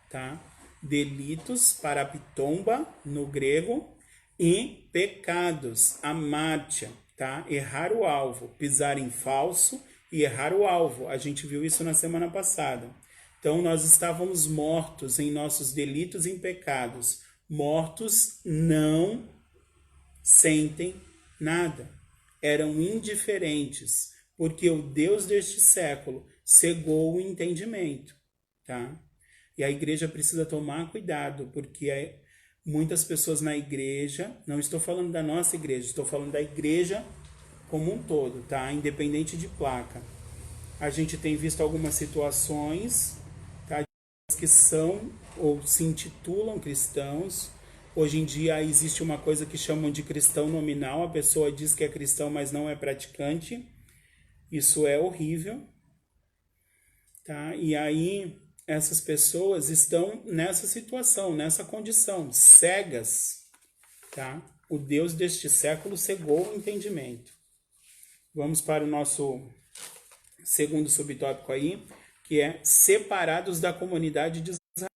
tá? Delitos, parapitomba, no grego, e pecados, amártia, tá? Errar o alvo, pisar em falso e errar o alvo. A gente viu isso na semana passada. Então, nós estávamos mortos em nossos delitos e pecados. Mortos não sentem nada. Eram indiferentes, porque o Deus deste século cegou o entendimento, tá? E a igreja precisa tomar cuidado, porque muitas pessoas na igreja, não estou falando da nossa igreja, estou falando da igreja como um todo, tá? Independente de placa. A gente tem visto algumas situações, tá? Que são ou se intitulam cristãos. Hoje em dia existe uma coisa que chamam de cristão nominal. A pessoa diz que é cristão, mas não é praticante. Isso é horrível, tá? E aí essas pessoas estão nessa situação, nessa condição, cegas, tá? O Deus deste século cegou o entendimento. Vamos para o nosso segundo subtópico aí, que é separados da comunidade de Israel.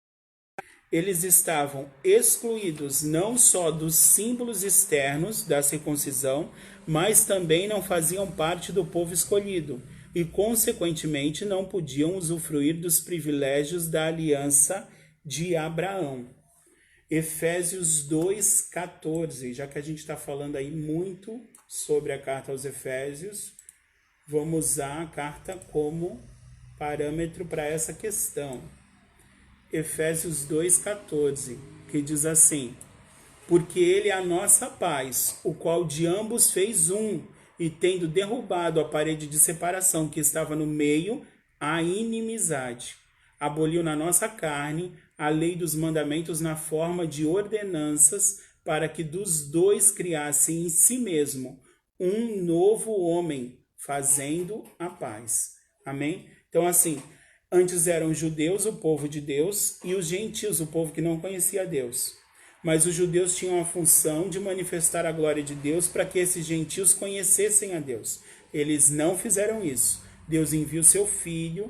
Eles estavam excluídos não só dos símbolos externos da circuncisão, mas também não faziam parte do povo escolhido e, consequentemente, não podiam usufruir dos privilégios da aliança de Abraão. Efésios 2,14, já que a gente está falando aí muito sobre a carta aos Efésios, vamos usar a carta como parâmetro para essa questão. Efésios 2,14, que diz assim: porque ele é a nossa paz, o qual de ambos fez um, e tendo derrubado a parede de separação que estava no meio, a inimizade. Aboliu na nossa carne a lei dos mandamentos na forma de ordenanças, para que dos dois criasse em si mesmo um novo homem, fazendo a paz. Amém? Então, assim, antes eram os judeus, o povo de Deus, e os gentios, o povo que não conhecia a Deus. Mas os judeus tinham a função de manifestar a glória de Deus para que esses gentios conhecessem a Deus. Eles não fizeram isso. Deus envia o seu filho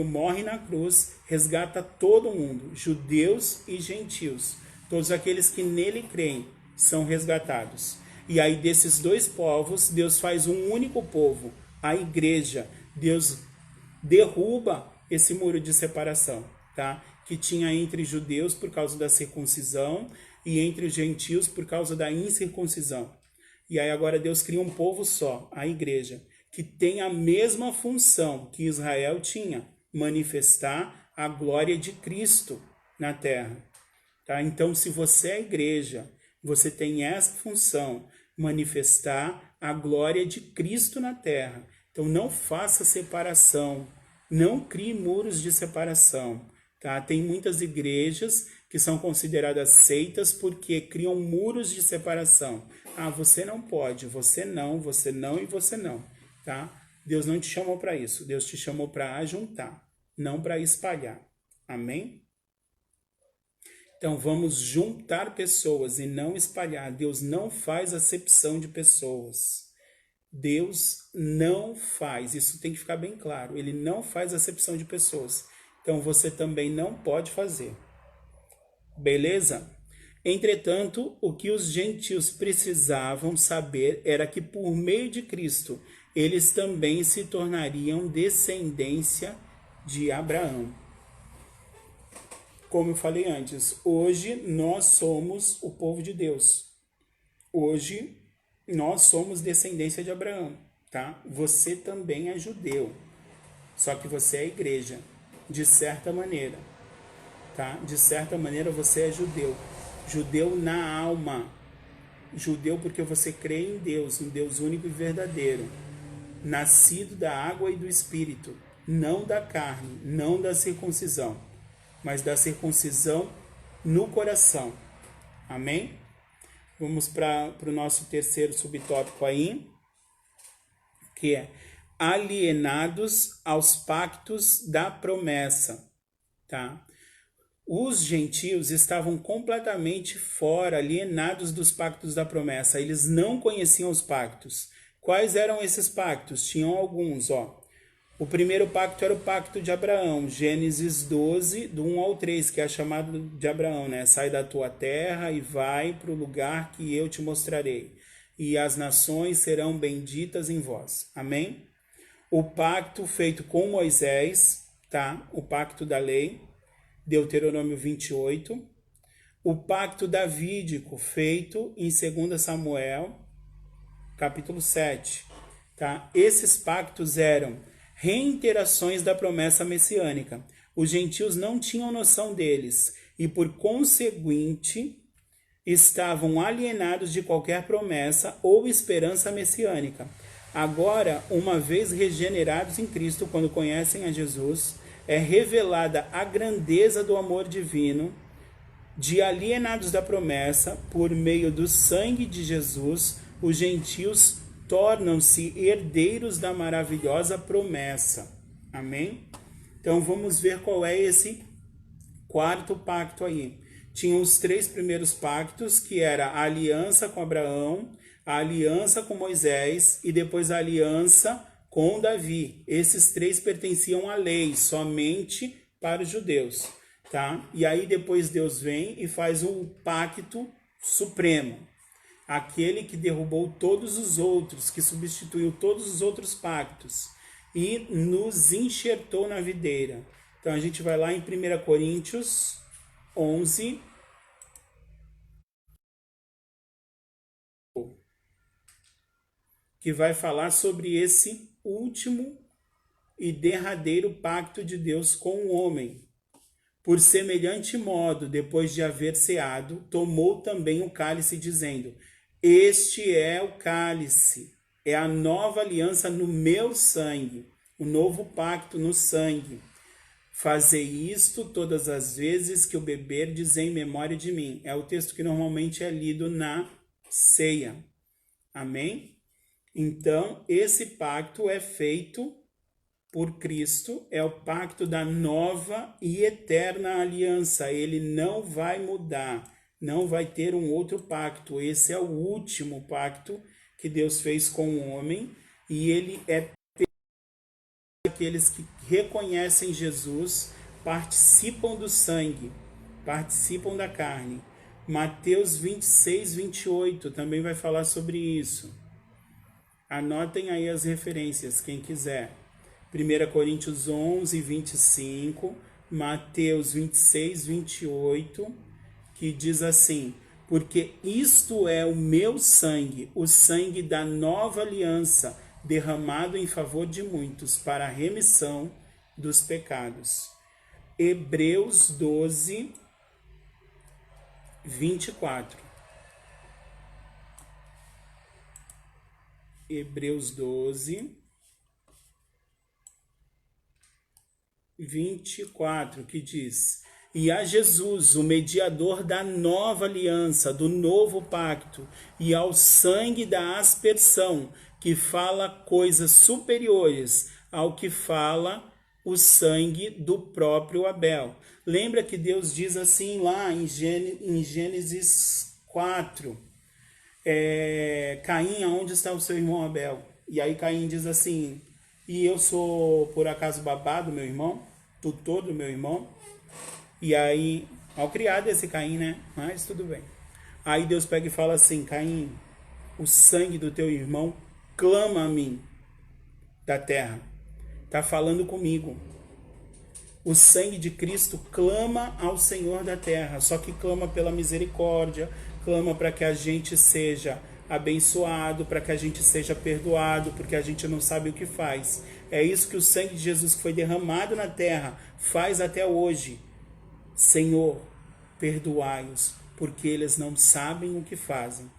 morre na cruz, resgata todo mundo, judeus e gentios. Todos aqueles que nele creem são resgatados. E aí desses dois povos, Deus faz um único povo, a igreja. Deus derruba esse muro de separação, tá? Que tinha entre judeus por causa da circuncisão e entre os gentios por causa da incircuncisão. E aí agora Deus cria um povo só, a igreja, que tem a mesma função que Israel tinha, manifestar a glória de Cristo na terra. Tá? Então, se você é a igreja, você tem essa função, manifestar a glória de Cristo na terra. Então, não faça separação, não crie muros de separação. Tá? Tem muitas igrejas que são consideradas seitas porque criam muros de separação. Ah, você não pode, você não e você não. Tá? Deus não te chamou para isso. Deus te chamou para ajuntar, não para espalhar. Amém? Então, vamos juntar pessoas e não espalhar. Deus não faz acepção de pessoas. Deus não faz. Isso tem que ficar bem claro. Ele não faz acepção de pessoas. Então, você também não pode fazer. Beleza? Entretanto, o que os gentios precisavam saber era que, por meio de Cristo, eles também se tornariam descendência de Abraão. Como eu falei antes, hoje nós somos o povo de Deus. Hoje nós somos descendência de Abraão, tá? Você também é judeu, só que você é igreja, de certa maneira, tá? De certa maneira você é judeu. Judeu na alma. Judeu porque você crê em Deus, um Deus único e verdadeiro. Nascido da água e do Espírito, não da carne, não da circuncisão, mas da circuncisão no coração. Amém? Vamos para o nosso terceiro subtópico aí, que é alienados aos pactos da promessa. Tá? Os gentios estavam completamente fora, alienados dos pactos da promessa. Eles não conheciam os pactos. Quais eram esses pactos? Tinham alguns, ó. O primeiro pacto era o pacto de Abraão, Gênesis 12, do 1 ao 3, que é chamado de Abraão, né? Sai da tua terra e vai para o lugar que eu te mostrarei, e as nações serão benditas em vós. Amém? O pacto feito com Moisés, tá? O pacto da lei, Deuteronômio 28. O pacto davídico feito em 2 Samuel, capítulo 7. Tá? Esses pactos eram reiterações da promessa messiânica. Os gentios não tinham noção deles e, por conseguinte, estavam alienados de qualquer promessa ou esperança messiânica. Agora, uma vez regenerados em Cristo, quando conhecem a Jesus, é revelada a grandeza do amor divino de alienados da promessa. Por meio do sangue de Jesus, os gentios tornam-se herdeiros da maravilhosa promessa. Amém? Então vamos ver qual é esse quarto pacto aí. Tinha os 3 primeiros pactos, que era a aliança com Abraão, a aliança com Moisés e depois a aliança com Davi. Esses 3 pertenciam à lei, somente para os judeus, tá? E aí depois Deus vem e faz um pacto supremo, aquele que derrubou todos os outros, que substituiu todos os outros pactos e nos enxertou na videira. Então a gente vai lá em 1 Coríntios 11, que vai falar sobre esse último e derradeiro pacto de Deus com o homem. Por semelhante modo, depois de haver ceado, tomou também o cálice, dizendo: Este é o cálice, é a nova aliança no meu sangue, o novo pacto no sangue. Fazei isto todas as vezes que o beberdes em memória de mim. É o texto que normalmente é lido na ceia. Amém? Então, esse pacto é feito por Cristo, é o pacto da nova e eterna aliança. Ele não vai mudar, não vai ter um outro pacto. Esse é o último pacto que Deus fez com o homem, e ele é aqueles que reconhecem Jesus, participam do sangue, participam da carne. Mateus 26, 28 também vai falar sobre isso. Anotem aí as referências, quem quiser. 1 Coríntios 11, 25, Mateus 26, 28, que diz assim: Porque isto é o meu sangue, o sangue da nova aliança, derramado em favor de muitos, para a remissão dos pecados. Hebreus 12, 24. Hebreus 12, 24, que diz: E a Jesus, o mediador da nova aliança, do novo pacto, e ao sangue da aspersão, que fala coisas superiores ao que fala o sangue do próprio Abel. Lembra que Deus diz assim lá em Gênesis 4, Caim, aonde está o seu irmão Abel? E aí Caim diz assim: E eu sou por acaso babá do meu irmão? Tutor do meu irmão? E aí, ao criado esse Caim, né? Mas tudo bem. Aí Deus pega e fala assim: Caim, o sangue do teu irmão clama a mim da terra. Tá falando comigo. O sangue de Cristo clama ao Senhor da terra, só que clama pela misericórdia, clama para que a gente seja abençoado, para que a gente seja perdoado, porque a gente não sabe o que faz. É isso que o sangue de Jesus, que foi derramado na terra, faz até hoje. Senhor, perdoai-os, porque eles não sabem o que fazem.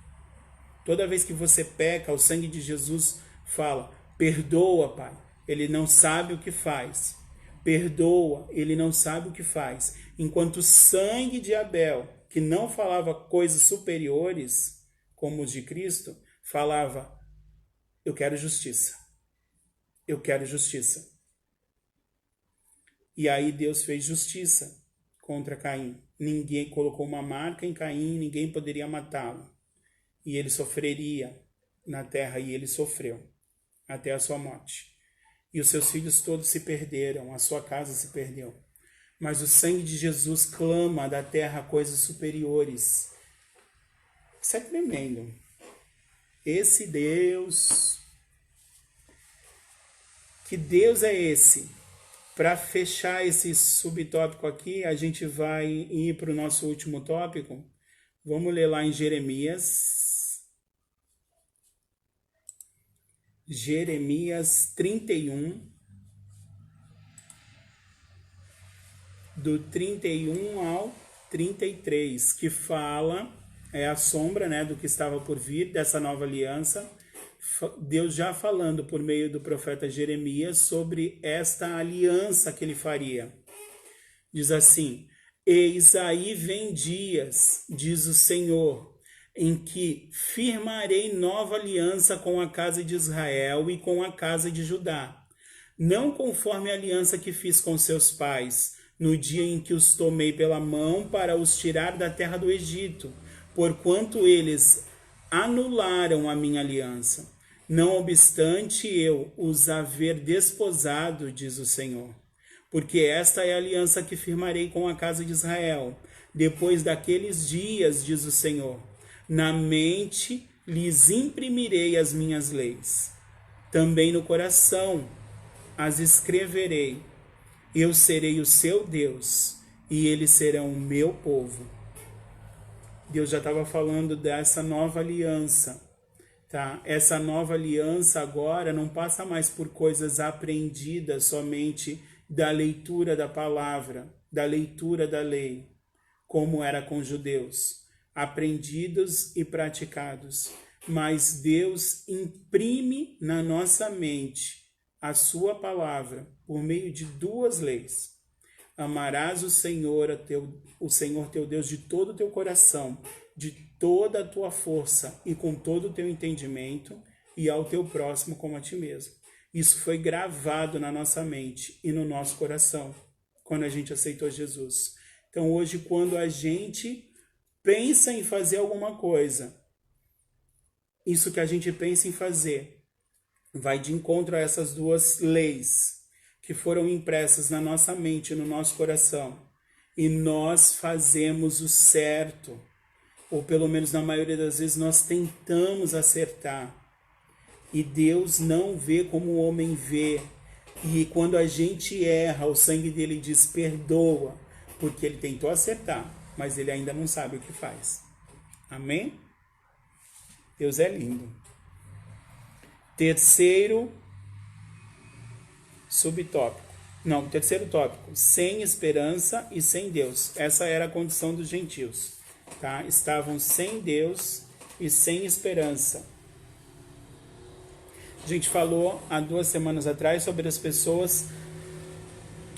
Toda vez que você peca, o sangue de Jesus fala: perdoa, Pai, ele não sabe o que faz. Perdoa, ele não sabe o que faz. Enquanto o sangue de Abel, que não falava coisas superiores, como os de Cristo, falava: eu quero justiça. Eu quero justiça. E aí Deus fez justiça contra Caim. Ninguém colocou uma marca em Caim, ninguém poderia matá-lo. E ele sofreria na terra, e ele sofreu até a sua morte. E os seus filhos todos se perderam, a sua casa se perdeu. Mas o sangue de Jesus clama da terra coisas superiores. Isso é tremendo. Esse Deus... Que Deus é esse? Para fechar esse subtópico aqui, a gente vai ir para o nosso último tópico. Vamos ler lá em Jeremias 31, do 31 ao 33, que fala, é a sombra, né, do que estava por vir, dessa nova aliança. Deus já falando por meio do profeta Jeremias sobre esta aliança que ele faria. Diz assim: Eis aí vem dias, diz o Senhor, em que firmarei nova aliança com a casa de Israel e com a casa de Judá. não conforme a aliança que fiz com seus pais, no dia em que os tomei pela mão para os tirar da terra do Egito, porquanto eles anularam a minha aliança. Não obstante eu os haver desposado, diz o Senhor. Porque esta é a aliança que firmarei com a casa de Israel, depois daqueles dias, diz o Senhor. Na mente lhes imprimirei as minhas leis. Também no coração as escreverei. Eu serei o seu Deus, e eles serão o meu povo. Deus já estava falando dessa nova aliança, tá? Essa nova aliança agora não passa mais por coisas aprendidas somente da leitura da palavra, da leitura da lei, como era com os judeus, aprendidos e praticados. Mas Deus imprime na nossa mente a sua palavra por meio de duas leis. Amarás o Senhor teu Deus de todo o teu coração, de toda a tua força e com todo o teu entendimento, e ao teu próximo como a ti mesmo. Isso foi gravado na nossa mente e no nosso coração quando a gente aceitou Jesus. Então hoje, quando a gente pensa em fazer alguma coisa, isso que a gente pensa em fazer vai de encontro a essas duas leis que foram impressas na nossa mente e no nosso coração. E nós fazemos o certo, ou pelo menos na maioria das vezes nós tentamos acertar. E Deus não vê como o homem vê. E quando a gente erra, o sangue dele diz perdoa, porque ele tentou acertar, mas ele ainda não sabe o que faz. Amém? Deus é lindo. Terceiro tópico, sem esperança e sem Deus. Essa era a condição dos gentios, tá? Estavam sem Deus e sem esperança. A gente falou há 2 semanas atrás sobre as pessoas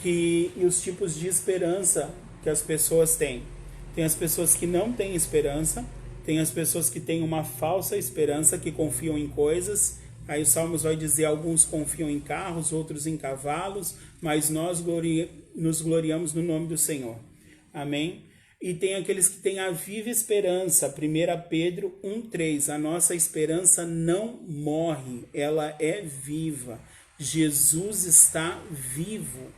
e os tipos de esperança que as pessoas têm. Tem as pessoas que não têm esperança, tem as pessoas que têm uma falsa esperança, que confiam em coisas. Aí o Salmos vai dizer, alguns confiam em carros, outros em cavalos, mas nós nos gloriamos no nome do Senhor. Amém? E tem aqueles que têm a viva esperança. 1 Pedro 1,3. A nossa esperança não morre, ela é viva. Jesus está vivo.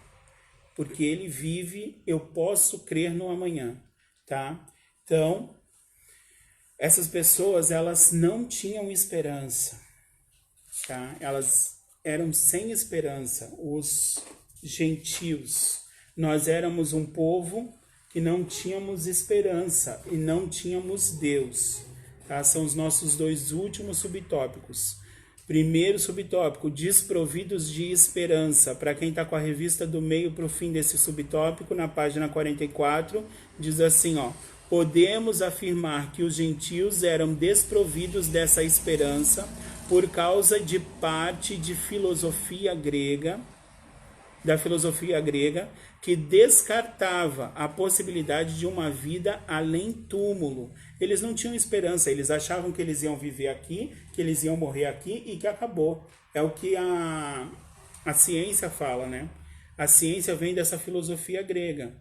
Porque ele vive, eu posso crer no amanhã. Tá? Então, essas pessoas, elas não tinham esperança. Tá? Elas eram sem esperança, os gentios. Nós éramos um povo que não tínhamos esperança e não tínhamos Deus. Tá? São os nossos 2 últimos subtópicos. Primeiro subtópico, desprovidos de esperança. Para quem está com a revista do meio para o fim desse subtópico, na página 44, diz assim, ó: podemos afirmar que os gentios eram desprovidos dessa esperança por causa de parte da filosofia grega, que descartava a possibilidade de uma vida além túmulo. Eles não tinham esperança, eles achavam que eles iam viver aqui, que eles iam morrer aqui e que acabou. É o que a ciência fala, né? A ciência vem dessa filosofia grega,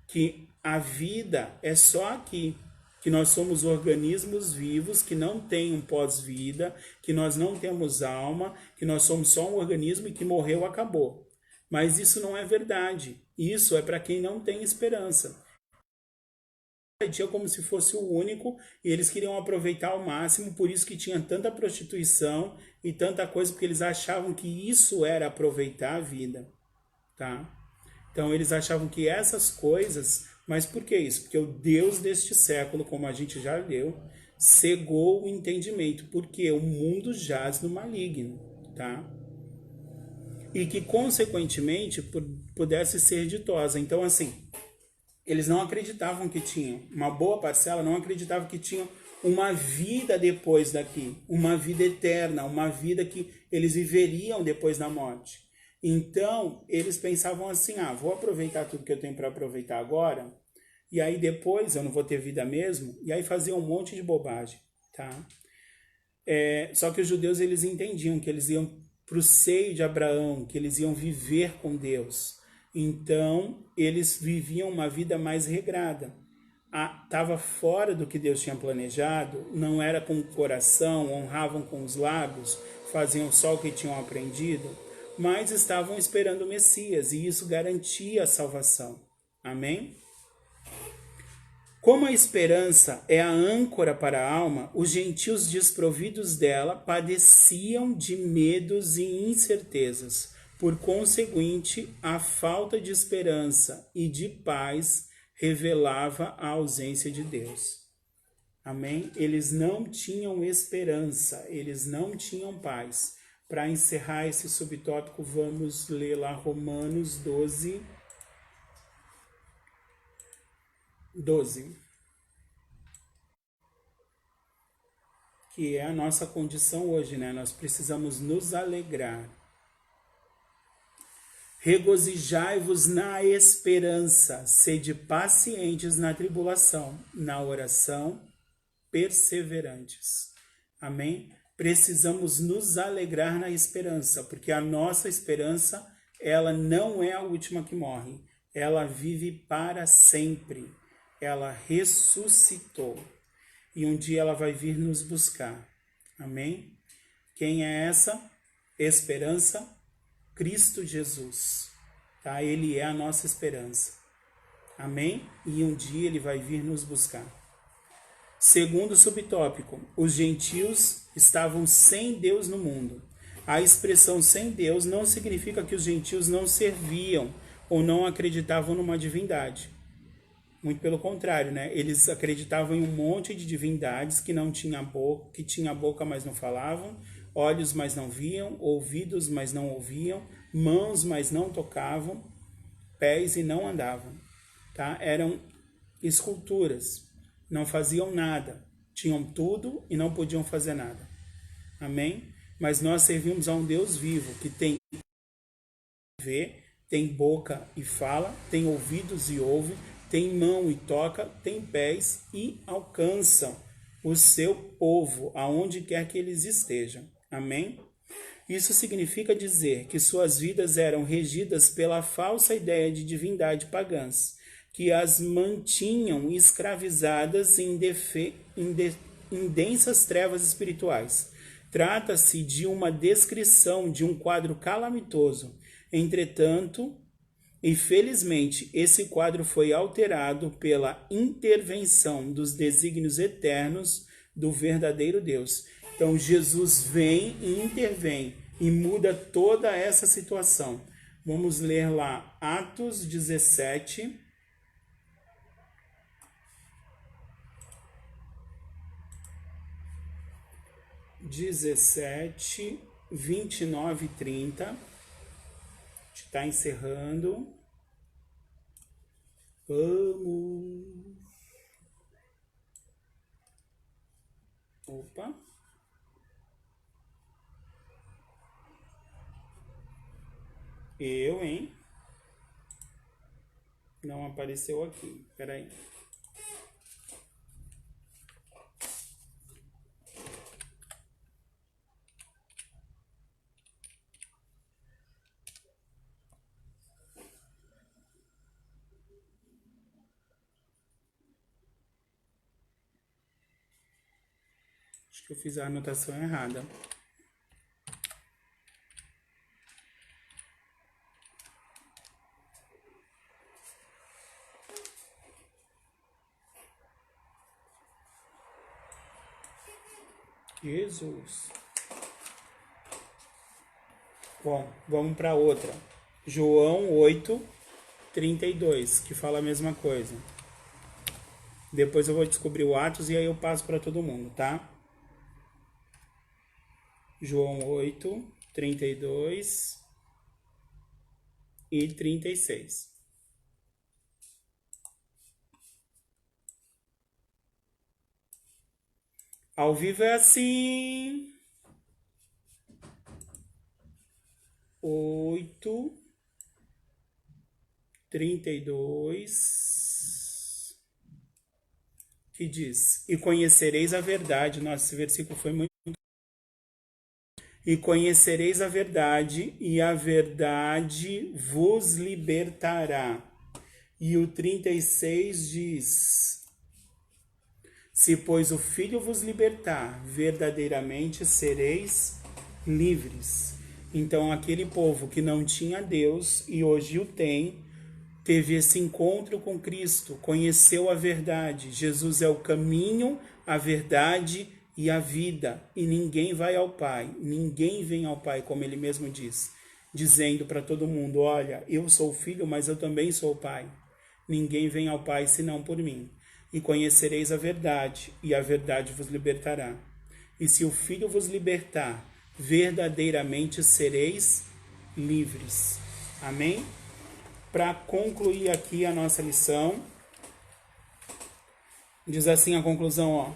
que a vida é só aqui, que nós somos organismos vivos, que não tem um pós-vida, que nós não temos alma, que nós somos só um organismo e que morreu, acabou. Mas isso não é verdade. Isso é para quem não tem esperança. É como se fosse o único e eles queriam aproveitar ao máximo, por isso que tinha tanta prostituição e tanta coisa, porque eles achavam que isso era aproveitar a vida. Tá? Então eles achavam que essas coisas... Mas por que isso? Porque o Deus deste século, como a gente já leu, cegou o entendimento, porque o mundo jaz no maligno, tá? E que, consequentemente, pudesse ser ditosa. Então, assim, eles não acreditavam que tinham, uma boa parcela não acreditava que tinham uma vida depois daqui, uma vida eterna, uma vida que eles viveriam depois da morte. Então, eles pensavam assim, vou aproveitar tudo que eu tenho para aproveitar agora, e aí depois eu não vou ter vida mesmo, e aí faziam um monte de bobagem, tá? Só que os judeus, eles entendiam que eles iam para o seio de Abraão, que eles iam viver com Deus. Então, eles viviam uma vida mais regrada. Estava fora do que Deus tinha planejado, não era com o coração, honravam com os lábios, faziam só o que tinham aprendido, mas estavam esperando o Messias, e isso garantia a salvação. Amém? Como a esperança é a âncora para a alma, os gentios desprovidos dela padeciam de medos e incertezas. Por conseguinte, a falta de esperança e de paz revelava a ausência de Deus. Amém? Eles não tinham esperança, eles não tinham paz. Para encerrar esse subtópico, vamos ler lá Romanos 12. Que é a nossa condição hoje, né? Nós precisamos nos alegrar. Regozijai-vos na esperança, sede pacientes na tribulação, na oração, perseverantes. Amém? Precisamos nos alegrar na esperança, porque a nossa esperança, ela não é a última que morre. Ela vive para sempre. Ela ressuscitou. E um dia ela vai vir nos buscar. Amém? Quem é essa esperança? Cristo Jesus. Tá? Ele é a nossa esperança. Amém? E um dia ele vai vir nos buscar. Segundo subtópico, os gentios estavam sem Deus no mundo. A expressão sem Deus não significa que os gentios não serviam ou não acreditavam numa divindade. Muito pelo contrário, né? Eles acreditavam em um monte de divindades que não tinha boca, que tinha boca, mas não falavam, olhos, mas não viam, ouvidos, mas não ouviam, mãos, mas não tocavam, pés e não andavam. Tá? Eram esculturas, não faziam nada, tinham tudo e não podiam fazer nada. Amém? Mas nós servimos a um Deus vivo, que tem vê, tem boca e fala, tem ouvidos e ouve, tem mão e toca, tem pés e alcançam o seu povo, aonde quer que eles estejam. Amém? Isso significa dizer que suas vidas eram regidas pela falsa ideia de divindade pagãs, que as mantinham escravizadas em densas trevas espirituais. Trata-se de uma descrição de um quadro calamitoso. Entretanto, e felizmente, esse quadro foi alterado pela intervenção dos desígnios eternos do verdadeiro Deus. Então, Jesus vem e intervém e muda toda essa situação. Vamos ler lá Atos 17. (17, 29 e 30). A gente está encerrando. Vamos. Opa. Hein? Não apareceu aqui. Espera aí. Acho que eu fiz a anotação errada. Jesus. Bom, vamos para outra. João 8, 32, que fala a mesma coisa. Depois eu vou descobrir o Atos e aí eu passo para todo mundo, tá? João 8, 32 e 36. Ao vivo é assim. 8, 32, que diz: E conhecereis a verdade. Nossa, esse versículo foi muito. E conhecereis a verdade, e a verdade vos libertará. E o 36 diz: se, pois, o Filho vos libertar, verdadeiramente sereis livres. Então, aquele povo que não tinha Deus e hoje o tem, teve esse encontro com Cristo, conheceu a verdade. Jesus é o caminho, a verdade e a vida. E ninguém vai ao Pai, ninguém vem ao Pai, como ele mesmo diz, dizendo para todo mundo: olha, eu sou o Filho, mas eu também sou o Pai. Ninguém vem ao Pai senão por mim. E conhecereis a verdade, e a verdade vos libertará. E se o Filho vos libertar, verdadeiramente sereis livres. Amém? Para concluir aqui a nossa lição, diz assim a conclusão, ó: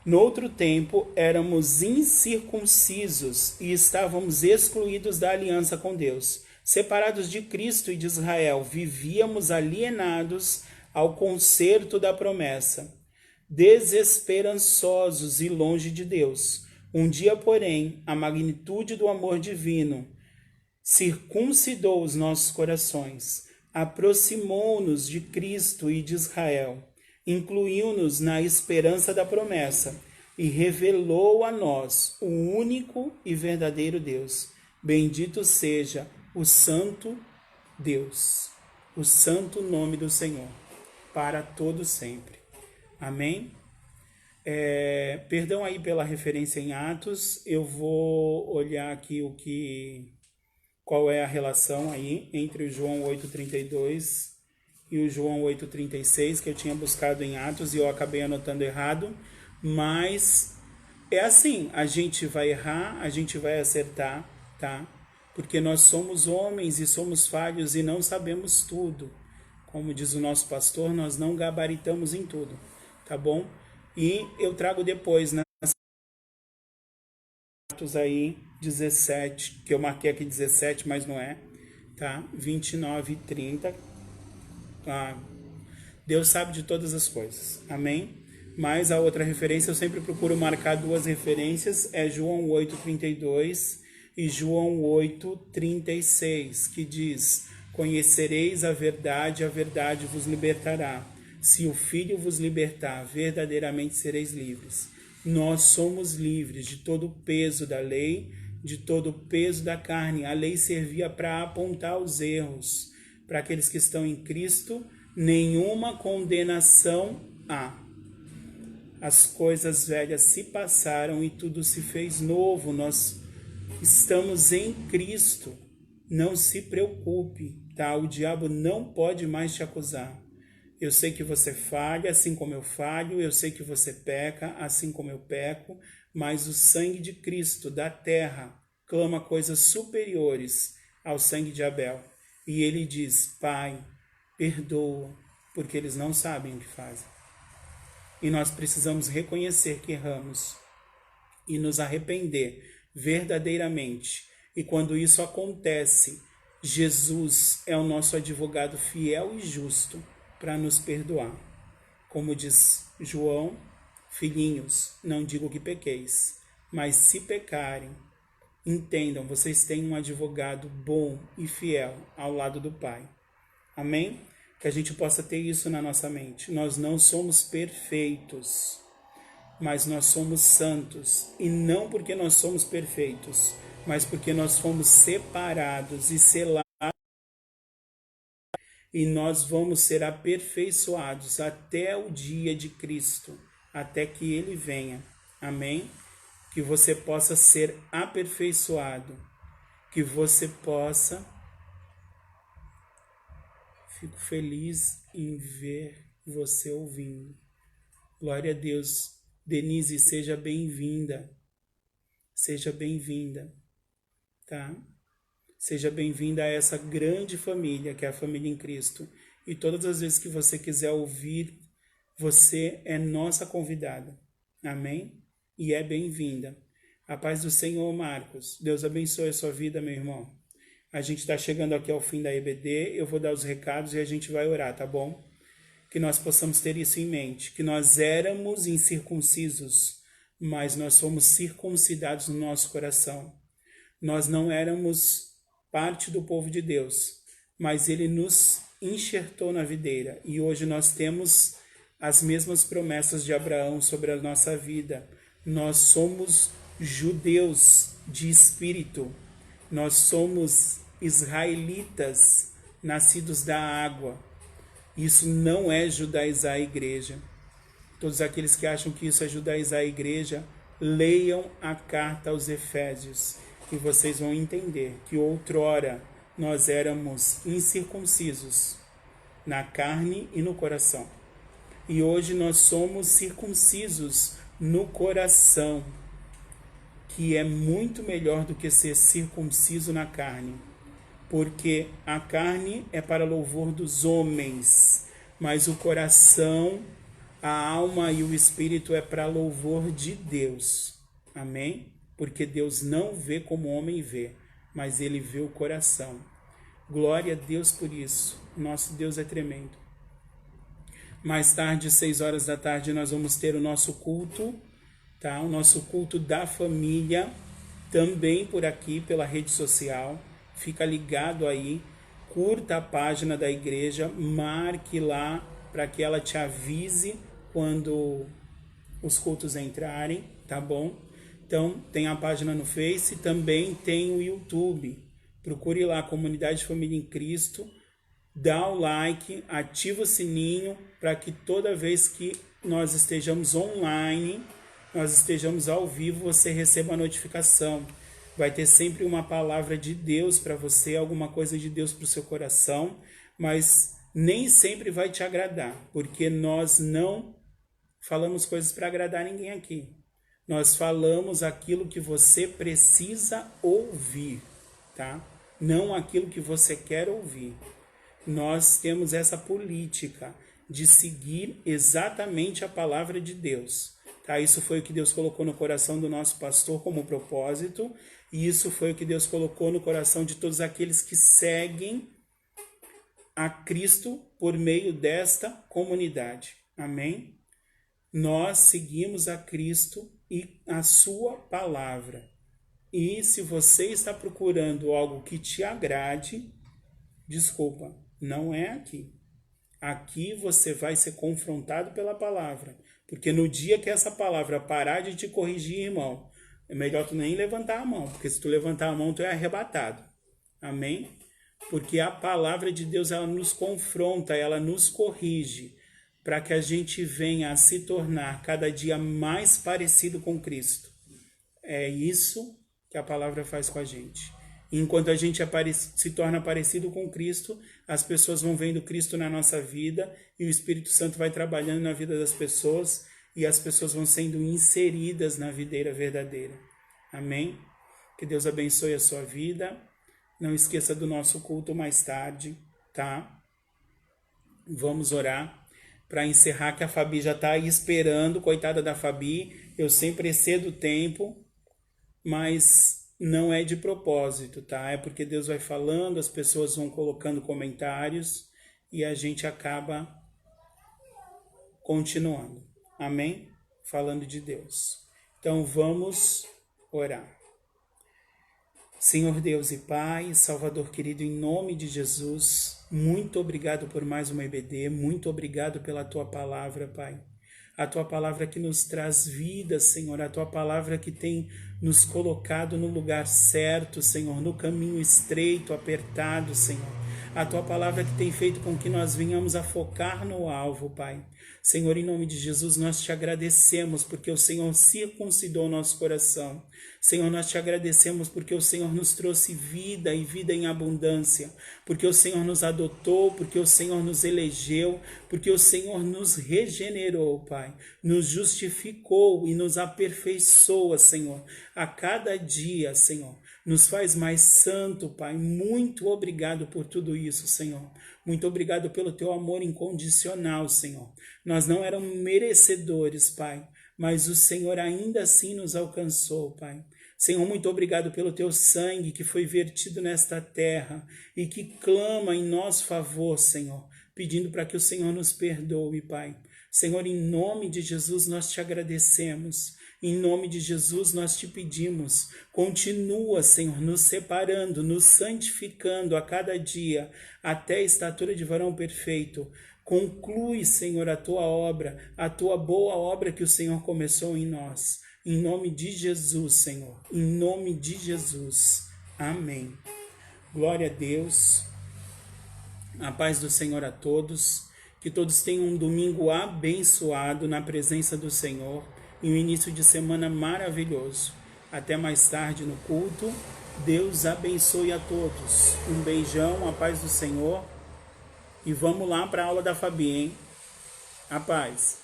no outro tempo éramos incircuncisos e estávamos excluídos da aliança com Deus. Separados de Cristo e de Israel, vivíamos alienados ao concerto da promessa, desesperançosos e longe de Deus. Um dia, porém, a magnitude do amor divino circuncidou os nossos corações, aproximou-nos de Cristo e de Israel, incluiu-nos na esperança da promessa e revelou a nós o único e verdadeiro Deus. Bendito seja o Santo Deus, o santo nome do Senhor, para todo sempre. Amém? Perdão aí pela referência em Atos, eu vou olhar aqui qual é a relação aí entre o João 8,32 e o João 8,36, que eu tinha buscado em Atos e eu acabei anotando errado, mas é assim, a gente vai errar, a gente vai acertar, tá? Porque nós somos homens e somos falhos e não sabemos tudo. Como diz o nosso pastor, nós não gabaritamos em tudo, tá bom? E eu trago depois, né? Atos aí 17, que eu marquei aqui 17, mas não é, tá? 29 e 30. Deus sabe de todas as coisas, amém? Mas a outra referência, eu sempre procuro marcar duas referências, é João 8,32 e João 8,36, que diz: conhecereis a verdade vos libertará. Se o Filho vos libertar, verdadeiramente sereis livres. Nós somos livres de todo o peso da lei, de todo o peso da carne. A lei servia para apontar os erros. Para aqueles que estão em Cristo, nenhuma condenação há. As coisas velhas se passaram e tudo se fez novo. Nós estamos em Cristo. Não se preocupe, tá? O diabo não pode mais te acusar. Eu sei que você falha, assim como eu falho. Eu sei que você peca, assim como eu peco. Mas o sangue de Cristo da terra clama coisas superiores ao sangue de Abel. E ele diz: Pai, perdoa, porque eles não sabem o que fazem. E nós precisamos reconhecer que erramos e nos arrepender verdadeiramente. E quando isso acontece, Jesus é o nosso advogado fiel e justo para nos perdoar. Como diz João: filhinhos, não digo que pequeis, mas se pecarem, entendam, vocês têm um advogado bom e fiel ao lado do Pai. Amém? Que a gente possa ter isso na nossa mente. Nós não somos perfeitos, mas nós somos santos. E não porque nós somos perfeitos, mas porque nós fomos separados e selados. E nós vamos ser aperfeiçoados até o dia de Cristo, até que Ele venha. Amém? Que você possa ser aperfeiçoado, que você possa... Fico feliz em ver você ouvindo. Glória a Deus. Denise, seja bem-vinda. Seja bem-vinda, tá? Seja bem-vinda a essa grande família, que é a família em Cristo. E todas as vezes que você quiser ouvir, você é nossa convidada. Amém? E é bem-vinda. A paz do Senhor, Marcos. Deus abençoe a sua vida, meu irmão. A gente está chegando aqui ao fim da EBD, eu vou dar os recados e a gente vai orar, tá bom? Que nós possamos ter isso em mente, que nós éramos incircuncisos, mas nós somos circuncidados no nosso coração. Nós não éramos parte do povo de Deus, mas ele nos enxertou na videira e hoje nós temos as mesmas promessas de Abraão sobre a nossa vida. Nós somos judeus de espírito, nós somos israelitas nascidos da água. Isso não é judaizar a igreja. Todos aqueles que acham que isso é judaizar a igreja, leiam a carta aos Efésios, que vocês vão entender que outrora nós éramos incircuncisos na carne e no coração. E hoje nós somos circuncisos no coração, que é muito melhor do que ser circunciso na carne. Porque a carne é para louvor dos homens, mas o coração, a alma e o espírito é para louvor de Deus. Amém? Porque Deus não vê como o homem vê, mas ele vê o coração. Glória a Deus por isso. Nosso Deus é tremendo. Mais tarde, 6 horas da tarde, nós vamos ter o nosso culto, tá? O nosso culto da família, também por aqui, pela rede social. Fica ligado aí, curta a página da igreja, marque lá para que ela te avise quando os cultos entrarem, tá bom? Então, tem a página no Face, também tem o YouTube. Procure lá, Comunidade Família em Cristo, dá o like, ativa o sininho para que toda vez que nós estejamos online, nós estejamos ao vivo, você receba a notificação. Vai ter sempre uma palavra de Deus para você, alguma coisa de Deus para o seu coração, mas nem sempre vai te agradar, porque nós não falamos coisas para agradar ninguém aqui. Nós falamos aquilo que você precisa ouvir, tá? Não aquilo que você quer ouvir. Nós temos essa política de seguir exatamente a palavra de Deus. Tá? Isso foi o que Deus colocou no coração do nosso pastor como propósito, e isso foi o que Deus colocou no coração de todos aqueles que seguem a Cristo por meio desta comunidade. Amém? Nós seguimos a Cristo e a sua palavra. E se você está procurando algo que te agrade, desculpa, não é aqui. Aqui você vai ser confrontado pela palavra. Porque no dia que essa palavra parar de te corrigir, irmão, é melhor tu nem levantar a mão. Porque se tu levantar a mão, tu é arrebatado. Amém? Porque a palavra de Deus, ela nos confronta, ela nos corrige, para que a gente venha a se tornar cada dia mais parecido com Cristo. É isso que a palavra faz com a gente. Enquanto a gente se torna parecido com Cristo, as pessoas vão vendo Cristo na nossa vida e o Espírito Santo vai trabalhando na vida das pessoas e as pessoas vão sendo inseridas na videira verdadeira. Amém? Que Deus abençoe a sua vida. Não esqueça do nosso culto mais tarde, tá? Vamos orar para encerrar, que a Fabi já está aí esperando, coitada da Fabi. Eu sempre excedo o tempo, mas não é de propósito, tá? É porque Deus vai falando, as pessoas vão colocando comentários e a gente acaba continuando. Amém? Falando de Deus. Então vamos orar. Senhor Deus e Pai, Salvador querido, em nome de Jesus, muito obrigado por mais uma EBD, muito obrigado pela Tua palavra, Pai. A Tua palavra que nos traz vida, Senhor, a Tua palavra que tem nos colocado no lugar certo, Senhor, no caminho estreito, apertado, Senhor. A Tua palavra que tem feito com que nós venhamos a focar no alvo, Pai. Senhor, em nome de Jesus, nós te agradecemos porque o Senhor circuncidou o nosso coração. Senhor, nós te agradecemos porque o Senhor nos trouxe vida e vida em abundância, porque o Senhor nos adotou, porque o Senhor nos elegeu, porque o Senhor nos regenerou, Pai, nos justificou e nos aperfeiçoa, Senhor, a cada dia, Senhor. Nos faz mais santo, Pai. Muito obrigado por tudo isso, Senhor. Muito obrigado pelo teu amor incondicional, Senhor. Nós não éramos merecedores, Pai, mas o Senhor ainda assim nos alcançou, Pai. Senhor, muito obrigado pelo teu sangue que foi vertido nesta terra e que clama em nosso favor, Senhor, pedindo para que o Senhor nos perdoe, Pai. Senhor, em nome de Jesus, nós te agradecemos Em nome de Jesus nós te pedimos, continua, Senhor, nos separando, nos santificando a cada dia, até a estatura de varão perfeito. Conclui, Senhor, a tua obra, a tua boa obra que o Senhor começou em nós. Em nome de Jesus, Senhor, em nome de Jesus. Amém. Glória a Deus. A paz do Senhor a todos. Que todos tenham um domingo abençoado na presença do Senhor e um início de semana maravilhoso. Até mais tarde no culto. Deus abençoe a todos. Um beijão, a paz do Senhor. E vamos lá para a aula da Fabi, hein? A paz.